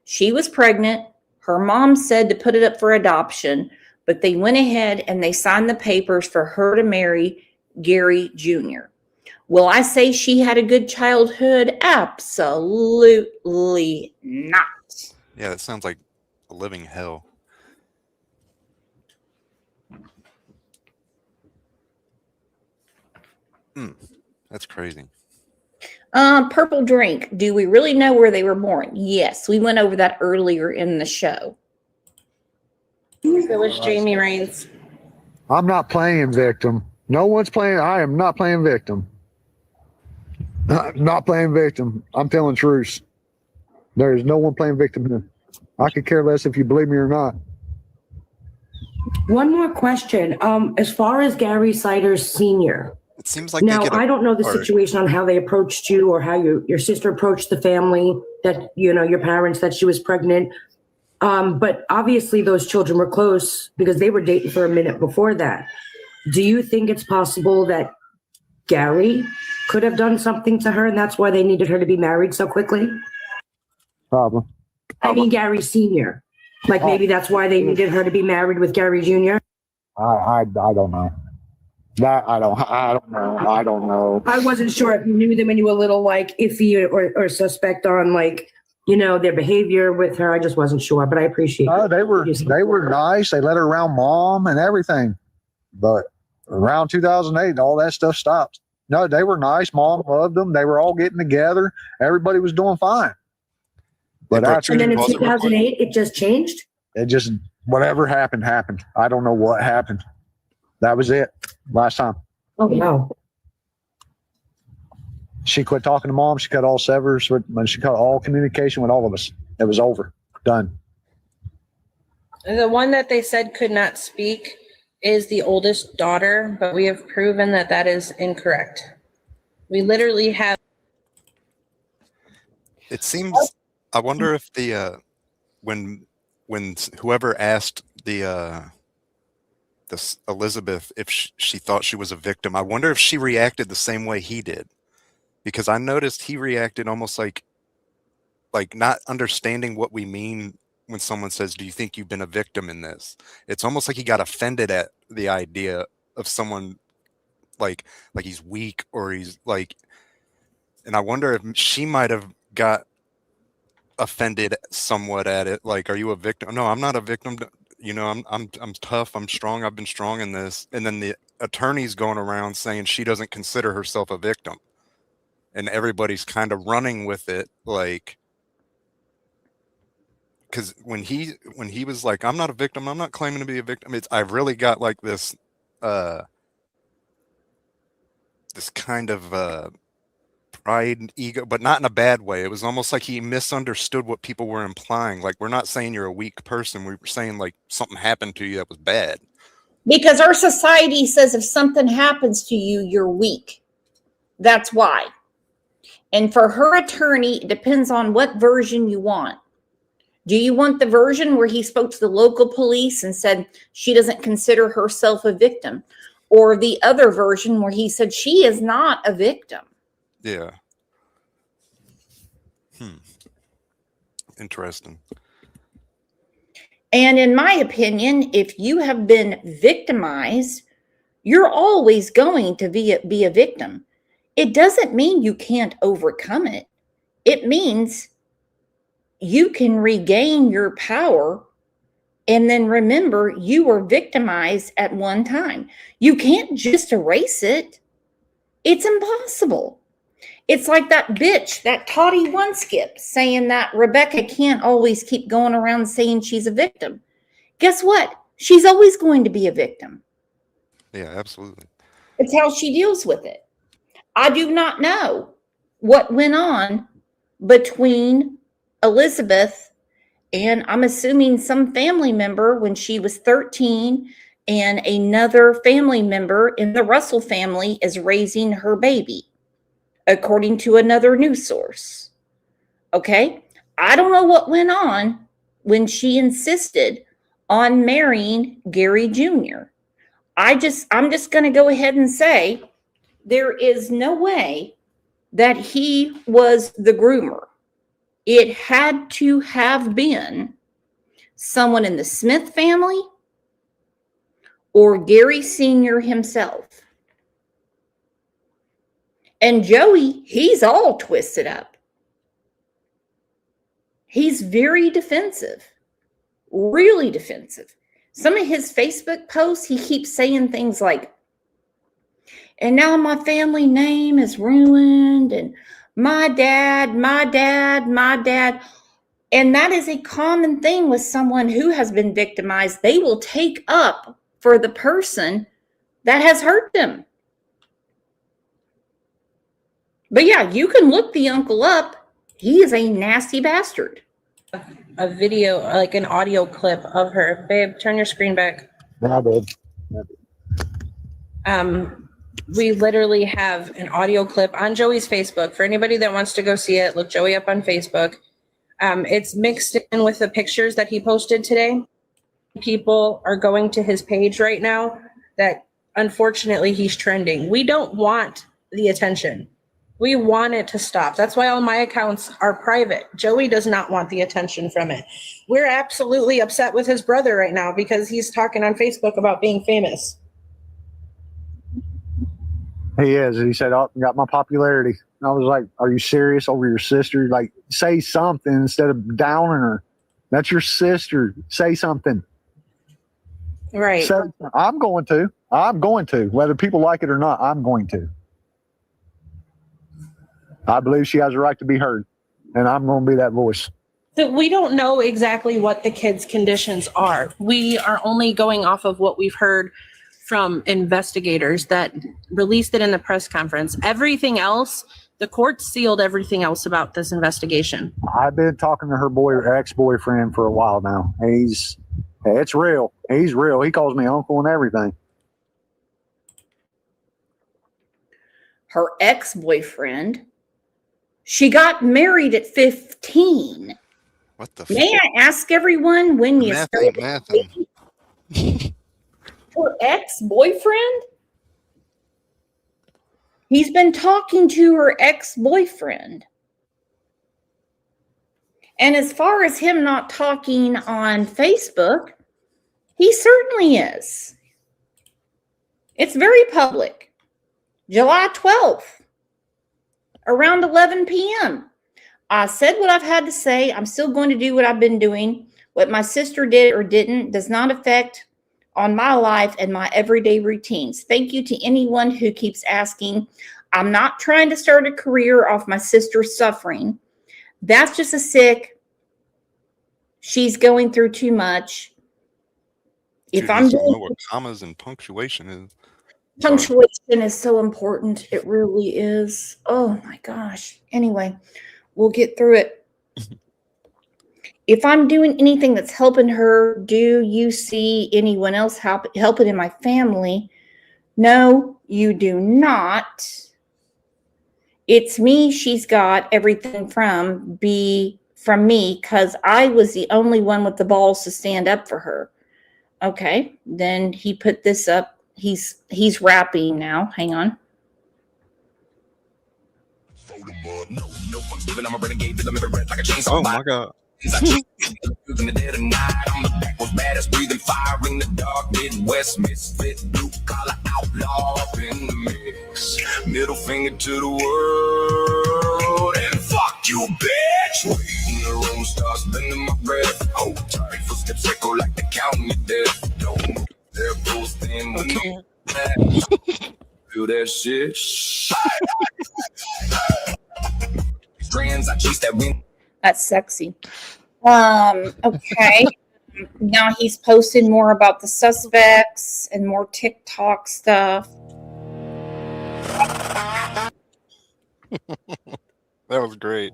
She was pregnant. Her mom said to put it up for adoption, but they went ahead and they signed the papers for her to marry Gary Jr. Will I say she had a good childhood? Absolutely not. Yeah, that sounds like a living hell. That's crazy. Purple drink. Do we really know where they were born? Yes, we went over that earlier in the show. It was Jamie Raines. I'm not playing victim. No one's playing. I am not playing victim. Not playing victim. I'm telling truths. There is no one playing victim here. I could care less if you believe me or not. One more question. As far as Gary Siders Sr., it seems like now I don't know the situation on how they approached you or how your sister approached the family that, you know, your parents, that she was pregnant. But obviously those children were close because they were dating for a minute before that. Do you think it's possible that Gary could have done something to her and that's why they needed her to be married so quickly? Problem. I mean, Gary Sr. Like maybe that's why they needed her to be married with Gary Jr. I don't know. That I don't know. I wasn't sure if you knew them and you were a little like iffy or suspect on like, you know, their behavior with her. I just wasn't sure, but I appreciate it. They were nice. They let her around mom and everything. But around 2008, all that stuff stopped. No, they were nice. Mom loved them. They were all getting together. Everybody was doing fine. But after, and then in 2008, it just changed? It just, whatever happened. I don't know what happened. That was it. Last time. Oh, no. She quit talking to mom. She cut all severs. She cut all communication with all of us. It was over. Done. The one that they said could not speak is the oldest daughter, but we have proven that that is incorrect. We literally have It seems. I wonder if the when whoever asked this Elizabeth if she thought she was a victim, I wonder if she reacted the same way he did, because I noticed he reacted almost like not understanding what we mean when someone says, "Do you think you've been a victim in this?" It's almost like he got offended at the idea of someone like he's weak or he's like, and I wonder if she might have got offended somewhat at it. Like, are you a victim? No, I'm not a victim. I'm tough. I'm strong. I've been strong in this. And then the attorney's going around saying she doesn't consider herself a victim, and everybody's kind of running with it, like, because when he was like, I'm not a victim, I'm not claiming to be a victim, I've really got like this this kind of pride and ego, but not in a bad way. It was almost like he misunderstood what people were implying. Like, we're not saying you're a weak person, we were saying like something happened to you that was bad. Because our society says if something happens to you, you're weak. That's why. And for her attorney, it depends on what version you want. Do you want the version where he spoke to the local police and said she doesn't consider herself a victim? Or the other version where he said she is not a victim? Yeah. Interesting. And in my opinion, if you have been victimized, you're always going to be a victim. It doesn't mean you can't overcome it. It means you can regain your power, and then remember you were victimized at one time. You can't just erase it. It's impossible. It's like that bitch, that Toddy One Skip, saying that Rebecca can't always keep going around saying she's a victim. Guess what? She's always going to be a victim. Yeah, absolutely. It's how she deals with it. I do not know what went on between Elizabeth and, I'm assuming, some family member when she was 13, and another family member in the Russell family is raising her baby, according to another news source. Okay? I don't know what went on when she insisted on marrying Gary Jr. I'm just going to go ahead and say there is no way that he was the groomer. It had to have been someone in the Smith family or Gary Sr. himself. And Joey, he's all twisted up. He's very defensive, really defensive. Some of his Facebook posts, he keeps saying things like, and now my family name is ruined, and my dad. And that is a common thing with someone who has been victimized. They will take up for the person that has hurt them. But yeah, you can look the uncle up. He is a nasty bastard. A video, like an audio clip of her. Babe, turn your screen back. I did. We literally have an audio clip on Joey's Facebook. For anybody that wants to go see it, look Joey up on Facebook. It's mixed in with the pictures that he posted today. People are going to his page right now that unfortunately he's trending. We don't want the attention. We want it to stop. That's why all my accounts are private. Joey does not want the attention from it. We're absolutely upset with his brother right now because he's talking on Facebook about being famous. He is. He said, "Oh, got my popularity." And I was like, "Are you serious over your sister? Like, say something instead of downing her. That's your sister. Say something." Right. So I'm going to. Whether people like it or not, I'm going to. I believe she has a right to be heard, and I'm going to be that voice. So we don't know exactly what the kids' conditions are. We are only going off of what we've heard from investigators that released it in the press conference. Everything else, the court sealed everything else about this investigation. I've been talking to her ex-boyfriend for a while now. It's real. He's real. He calls me uncle and everything. Her ex-boyfriend She got married at 15. What the? May I ask everyone when you Math started ain't dating her ex-boyfriend? He's been talking to her ex-boyfriend. And as far as him not talking on Facebook, he certainly is. It's very public. July 12th, around 11 p.m. I said what I've had to say. I'm still going to do what I've been doing. What my sister did or didn't does not affect on my life and my everyday routines. Thank you to anyone who keeps asking. I'm not trying to start a career off my sister's suffering. That's just a sick. She's going through too much. If I'm don't know doing what commas and punctuation is. punctuation is so important. It really is. Oh my gosh. Anyway, we'll get through it. If I'm doing anything that's helping her, do you see anyone else helping in my family? No, you do not. It's me she's got everything from me because I was the only one with the balls to stand up for her. Okay, then he put this up. He's rapping now. Hang on. Oh my God. In the dead of night, I'm the backwards baddest, breathing fire in the dark, Midwest misfit, blue collar outlaw up in the mix. Middle finger to the world, and fuck you, bitch. Wait in the room, start spinning my breath. Hold tight, footsteps echo like the counting of death. Don't move, there goes thin with no back. Feel that shit. Strands, I chase that wind. That's sexy. Okay. Now he's posting more about the suspects and more TikTok stuff. That was great.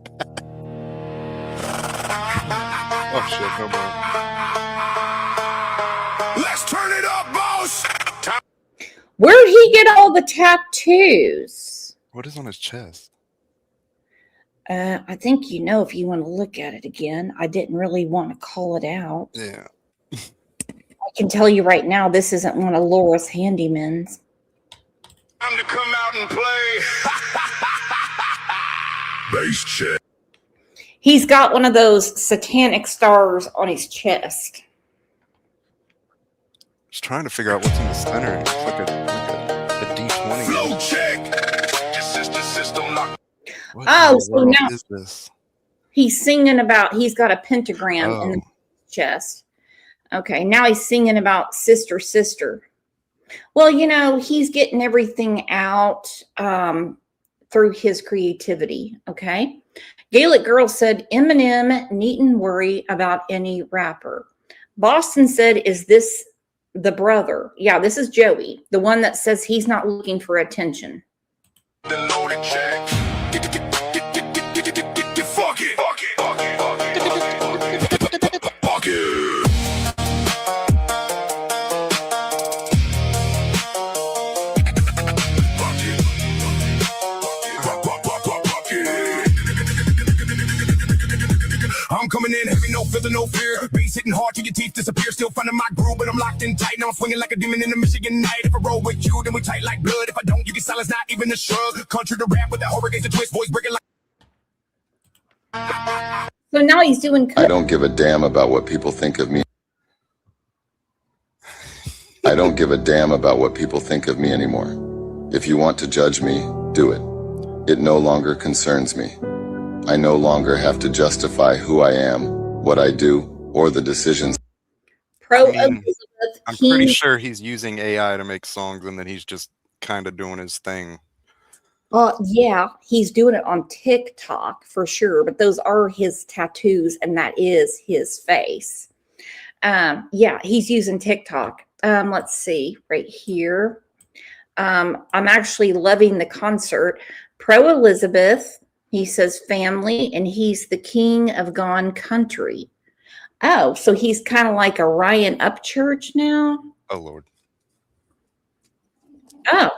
Oh shit, no more. Let's turn it up, boss. Where'd he get all the tattoos? What is on his chest? I think you know if you want to look at it again. I didn't really want to call it out. Yeah. I can tell you right now, this isn't one of Laura's handymen's. Time to come out and play. Bass check. He's got one of those satanic stars on his chest. Just trying to figure out what's in the center. It's like a D20. Flow check. This is the system lock. What Oh, in the so world now is this? he's singing about, he's got a pentagram in the Oh. chest. Okay, now he's singing about sister, sister. Well, you know, he's getting everything out through his creativity, okay? Gaelic Girl said, Eminem needn't worry about any rapper. Boston said, is this the brother? Yeah, this is Joey, the one that says he's not looking for attention. The loaded check. Fuck it. Fuck it. Fuck it. Fuck it. Fuck it. I'm coming in heavy, no filter, no fear. Bass hitting hard till your teeth disappear. Still finding my groove, but I'm locked in tight. Now I'm swinging like a demon in the Michigan night. If I roll with you, then we tight like blood. If I don't, you can silence, not even a shrug. Country to rap with that horror gaze, a twist, voice breaking like. So now he's doing. I don't give a damn about what people think of me. I don't give a damn about what people think of me anymore. If you want to judge me, do it. It no longer concerns me. I no longer have to justify who I am, what I do, or the decisions. Elizabeth I'm King. pretty sure he's using AI to make songs and then he's just kind of doing his thing. Yeah, he's doing it on TikTok for sure, but those are his tattoos and that is his face. Yeah, he's using TikTok. Let's see right here. I'm actually loving the concert. Pro Elizabeth, he says family, and he's the king of Gone Country. Oh, so he's kind of like a Ryan Upchurch now? Oh, Lord. Oh.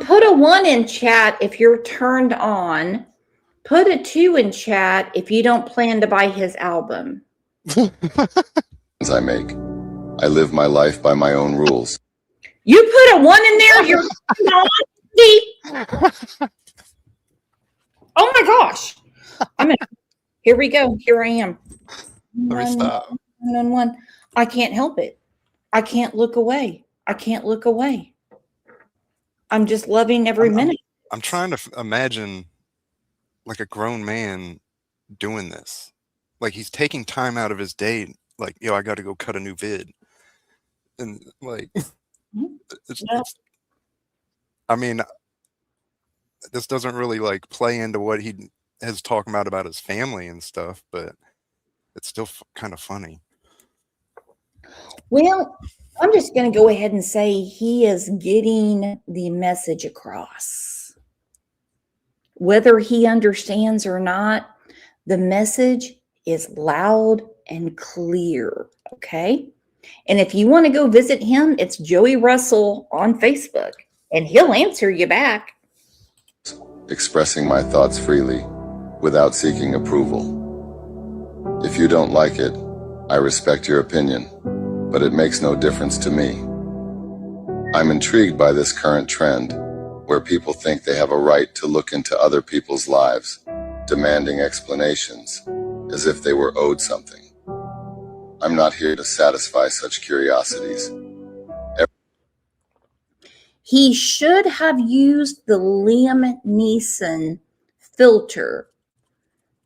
Put a 1 in chat if you're turned on Put a 2 in chat if you don't plan to buy his album. I make. I live my life by my own rules. You put a 1 in there, you're deep. Oh my gosh. Here we go. Here I am. Let me stop. 1. I can't help it. I can't look away. I can't look away. I'm just loving every minute. I'm trying to imagine like a grown man doing this. Like he's taking time out of his day. Like, yo, I got to go cut a new vid. And like, I mean, this doesn't really like play into what he is talking about his family and stuff, but it's still kind of funny. Well, I'm just going to go ahead and say he is getting the message across. Whether he understands or not, the message is loud and clear, okay? And if you want to go visit him, it's Joey Russell on Facebook, and he'll answer you back. Expressing my thoughts freely, without seeking approval. If you don't like it, I respect your opinion, but it makes no difference to me. I'm intrigued by this current trend, where people think they have a right to look into other people's lives, demanding explanations, as if they were owed something. I'm not here to satisfy such curiosities. He should have used the Liam Neeson filter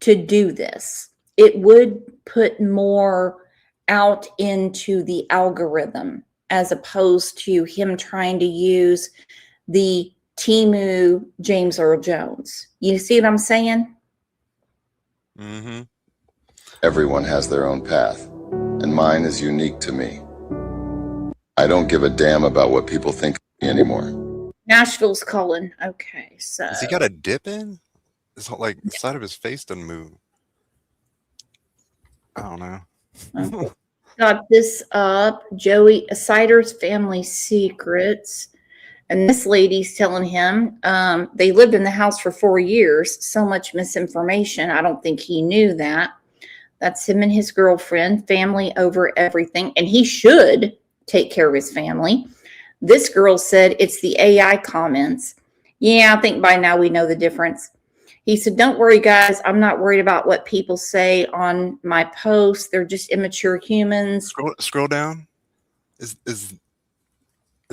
to do this. It would put more out into the algorithm as opposed to him trying to use the Temu James Earl Jones. You see what I'm saying? Mm-hmm. Everyone has their own path, and mine is unique to me. I don't give a damn about what people think of me anymore. Nashville's calling. Okay, so Has he got a dip in? It's like the side of his face doesn't move. I don't know. got this up. Joey Sider's family secrets. And this lady's telling him they lived in the house for 4 years. So much misinformation. I don't think he knew that. That's him and his girlfriend, family over everything. And he should take care of his family. This girl said it's the AI comments. Yeah, I think by now we know the difference. He said, don't worry, guys. I'm not worried about what people say on my posts. They're just immature humans. Scroll down. Is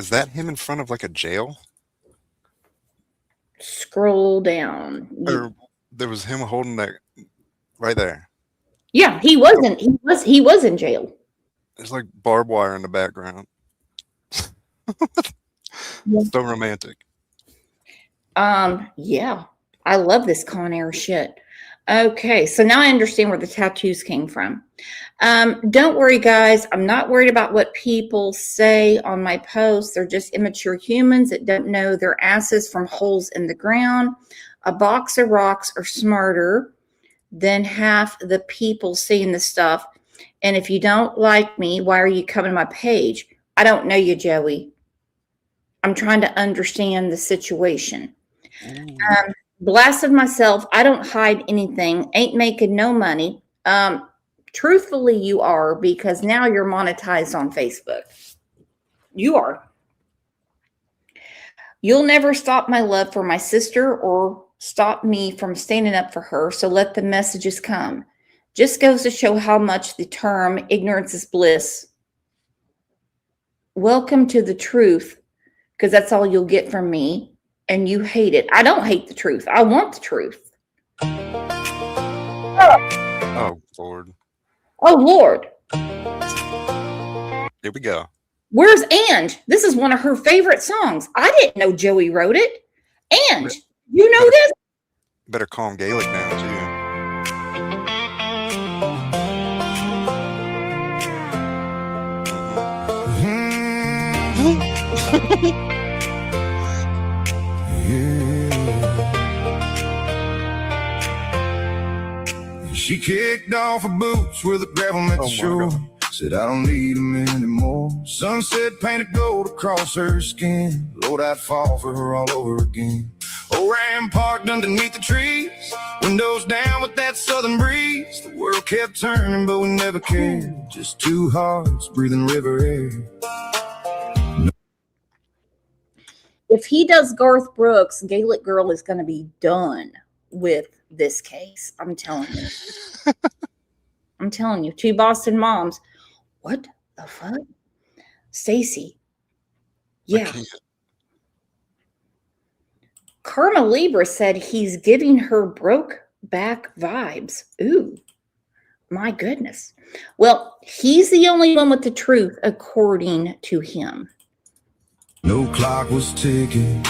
that him in front of like a jail? Scroll down. Or there was him holding that right there. Yeah, he wasn't. He was in jail. There's like barbed wire in the background. So romantic. Yeah. I love this Con Air shit. Okay, so now I understand where the tattoos came from. Don't worry, guys. I'm not worried about what people say on my posts. They're just immature humans that don't know their asses from holes in the ground. A box of rocks are smarter than half the people seeing the stuff. And if you don't like me, why are you coming to my page? I don't know you, Joey. I'm trying to understand the situation. Blast of myself. I don't hide anything. Ain't making no money. Truthfully, you are, because now you're monetized on Facebook. You are. You'll never stop my love for my sister or stop me from standing up for her. So let the messages come. Just goes to show how much the term ignorance is bliss. Welcome to the truth, because that's all you'll get from me. And you hate it. I don't hate the truth. I want the truth. Oh, Lord. Oh, Lord. Here we go. Where's Ange? This is one of her favorite songs. I didn't know Joey wrote it. Ange, you know this? Better calm Gaelic down, too. She kicked off her boots where the gravel met the shore. Said, I don't need them anymore. Sunset painted gold across her skin. Lord, I'd fall for her all over again. Oh, Ram parked underneath the trees, windows down with that southern breeze. The world kept turning, but we never cared. Just two hearts breathing river air. If he does Garth Brooks, Gaelic Girl is going to be done with this case. I'm telling you. I'm telling you. Two Boston moms. What the fuck? Stacy. Yeah. Karma Libra said he's giving her broke back vibes. Ooh, my goodness. Well, he's the only one with the truth, according to him. No clock was ticking,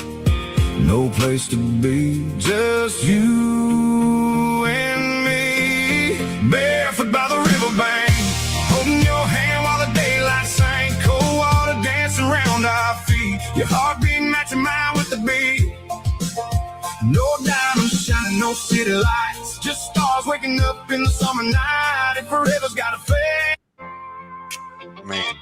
no place to be, just you and me. Barefoot by the riverbank, holding your hand while the daylight sank. Cold water dancing around our feet, your heartbeat matching mine with the beat. No diamonds shining, no city lights, just stars waking up in the summer night. And forever's gotta fade. Man.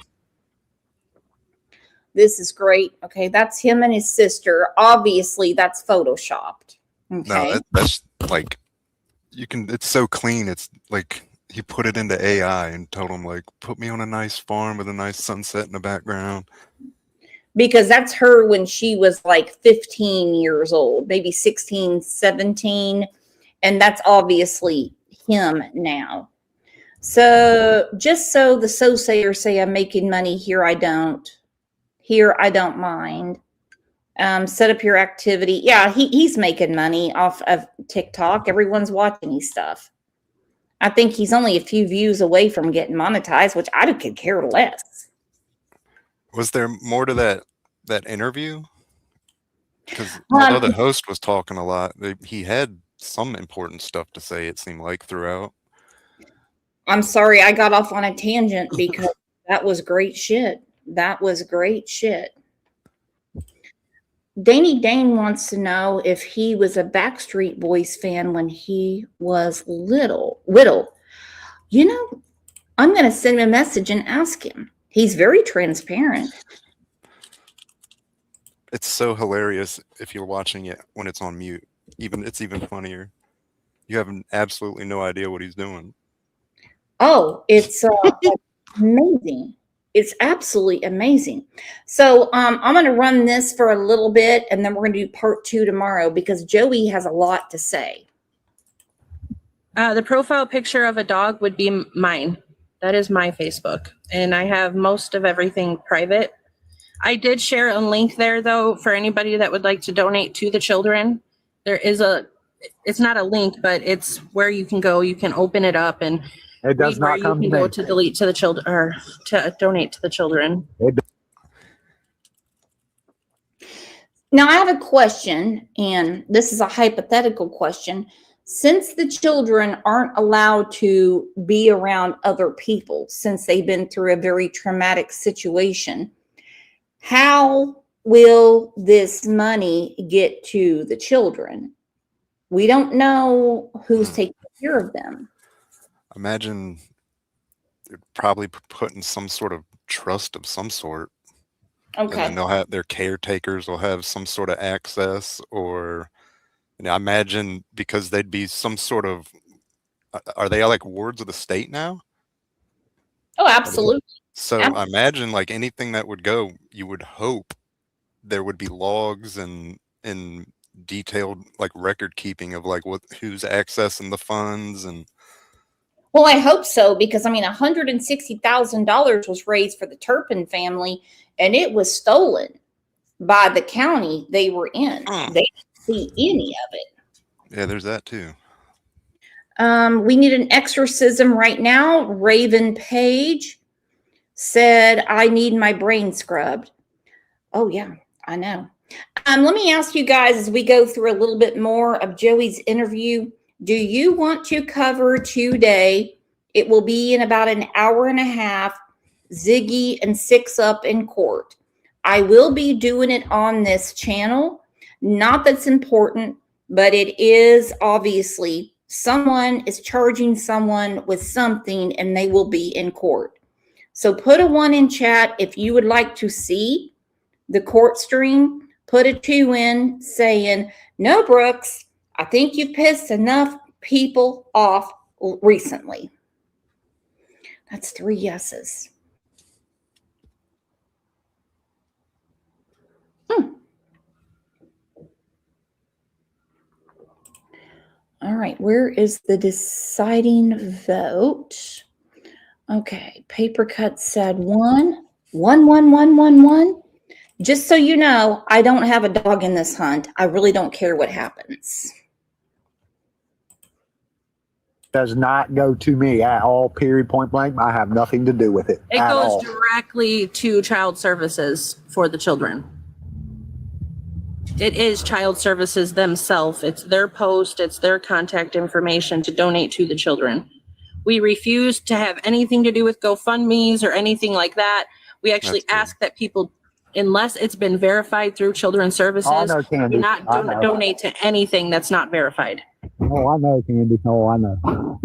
This is great. Okay, that's him and his sister. Obviously, that's photoshopped. Okay. No, that's like, you can, it's so clean. It's like he put it into AI and told him, like, put me on a nice farm with a nice sunset in the background. Because that's her when she was like 15 years old, maybe 16, 17. And that's obviously him now. So just so the so-sayers say I'm making money, here I don't. Here I don't mind. Set up your activity. Yeah, he's making money off of TikTok. Everyone's watching his stuff. I think he's only a few views away from getting monetized, which I could care less. Was there more to that interview? Because although the host was talking a lot, he had some important stuff to say, it seemed like, throughout. I'm sorry I got off on a tangent because that was great shit. That was great shit. Danny Dane wants to know if he was a Backstreet Boys fan when he was little. You know, I'm going to send him a message and ask him. He's very transparent. It's so hilarious if you're watching it when it's on mute. It's even funnier. You have absolutely no idea what he's doing. Oh, it's amazing. It's absolutely amazing. So I'm going to run this for a little bit, and then we're going to do part 2 tomorrow because Joey has a lot to say. The profile picture of a dog would be mine. That is my Facebook. And I have most of everything private. I did share a link there, though, for anybody that would like to donate to the children. There is it's not a link, but it's where you can go. You can open it up and it does not come to go to delete to the children or to donate to the children. Now I have a question, and this is a hypothetical question. Since the children aren't allowed to be around other people, since they've been through a very traumatic situation, how will this money get to the children? We don't know who's taking care of them. Imagine they're probably put in some sort of trust of some sort. Okay. And then they'll have their caretakers will have some sort of access, or I imagine because they'd be some sort of, are they like wards of the state now? Oh, absolutely. So I imagine like anything that would go, you would hope there would be logs and detailed like record keeping of like who's accessing the funds. And well, I hope so, because I mean, $160,000 was raised for the Turpin family, and it was stolen by the county they were in. They didn't see any of it. Yeah, there's that too. We need an exorcism right now. Raven Page said, I need my brain scrubbed. Oh yeah, I know. Let me ask you guys as we go through a little bit more of Joey's interview. Do you want to cover today? It will be in about an hour and a half. Ziggy and Six Up in court. I will be doing it on this channel. Not that's important, but it is obviously someone is charging someone with something and they will be in court. So put a 1 in chat if you would like to see the court stream. put a 2 in saying, no, Brooks, I think you've pissed enough people off recently. That's 3 yeses. All right, where is the deciding vote? Okay, paper cut said 1, 1, 1, 1, 1, 1. Just so you know, I don't have a dog in this hunt. I really don't care what happens. Does not go to me at all, period, point blank. I have nothing to do with it. It at goes all. directly to child services for the children. It is child services themselves. It's their post, it's their contact information to donate to the children. We refuse to have anything to do with GoFundMe's or anything like that. We actually ask that people, unless it's been verified through Children's Services, I know, Candy. do not I know. donate to anything that's not verified. Oh, I know, Candy. Oh, I know.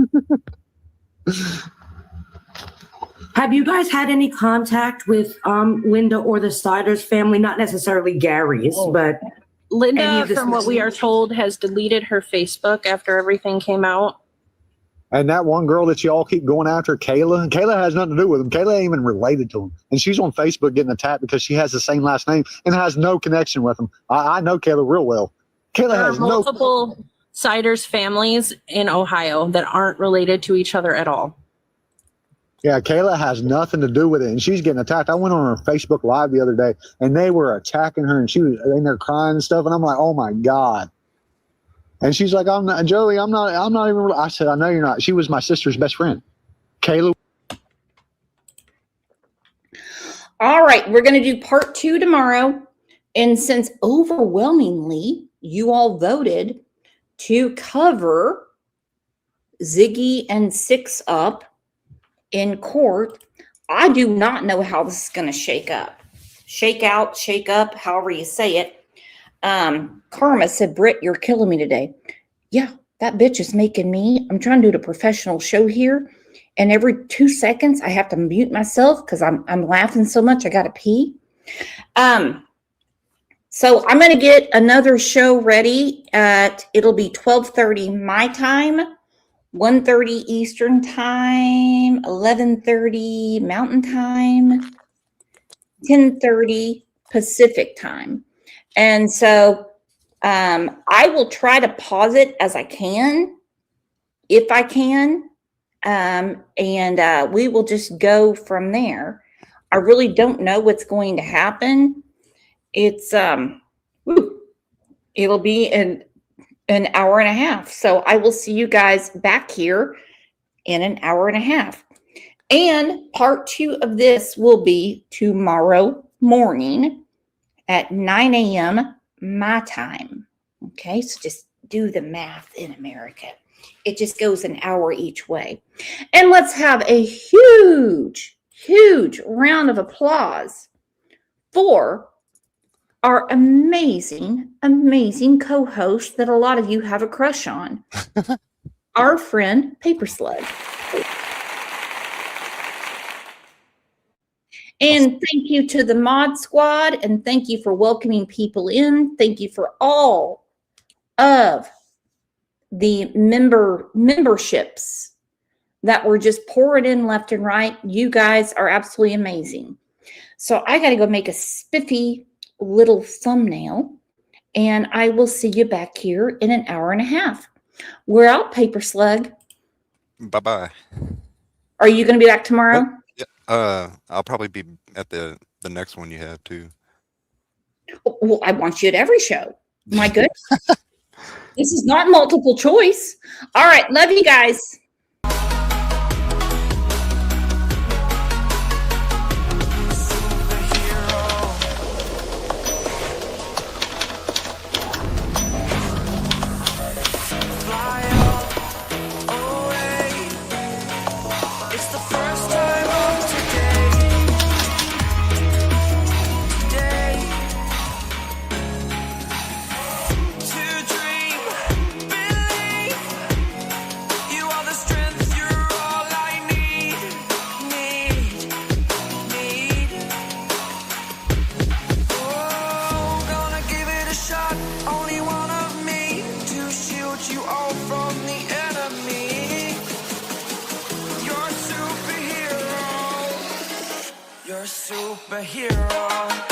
Have you guys had any contact with Linda or the Siders family? Not necessarily Gary's, but any Linda, of the from what we are told, has deleted her Facebook after everything came out. And that one girl that y'all keep going after, Kayla has nothing to do with him. Kayla ain't even related to him. And she's on Facebook getting attacked because she has the same last name and has no connection with him. I know Kayla real well. Kayla There are has multiple Siders families in Ohio that aren't related to each other at all. Yeah, Kayla has nothing to do with it, and she's getting attacked. I went on her Facebook Live the other day, and they were attacking her, and she was in there crying and stuff, and I'm like, oh my God. And she's like, I'm not, Joey, I'm not even, I said, I know you're not. She was my sister's best friend. Kayla. All right, we're going to do part 2 tomorrow. And since overwhelmingly you all voted to cover Ziggy and 6 Up in court, I do not know how this is going to shake up. Shake out, shake up, however you say it. Karma said, Britt, you're killing me today. Yeah, that bitch is making me. I'm trying to do a professional show here. And every 2 seconds, I have to mute myself because I'm laughing so much. I got to pee. So I'm going to get another show ready it'll be 12:30 my time, 1:30 Eastern time, 11:30 Mountain time, 10:30 Pacific time. And so I will try to pause it as I can, if I can. And we will just go from there. I really don't know what's going to happen. It's it'll be an hour and a half. So I will see you guys back here in an hour and a half. And part 2 of this will be tomorrow morning at 9 a.m. my time. Okay, so just do the math in America. It just goes an hour each way. And let's have a huge, huge round of applause for our amazing, amazing co-host that a lot of you have a crush on. Our friend Paper Slug. And thank you to the mod squad, and thank you for welcoming people in. Thank you for all of the memberships that were just pouring in left and right. You guys are absolutely amazing. So I got to go make a spiffy little thumbnail, and I will see you back here in an hour and a half. We're out, Paper Slug. Bye-bye. Are you going to be back tomorrow? I'll probably be at the next one you have too. Well, I want you at every show. My goodness. This is not multiple choice. All right. Love you guys. To dream, believe you are the superhero.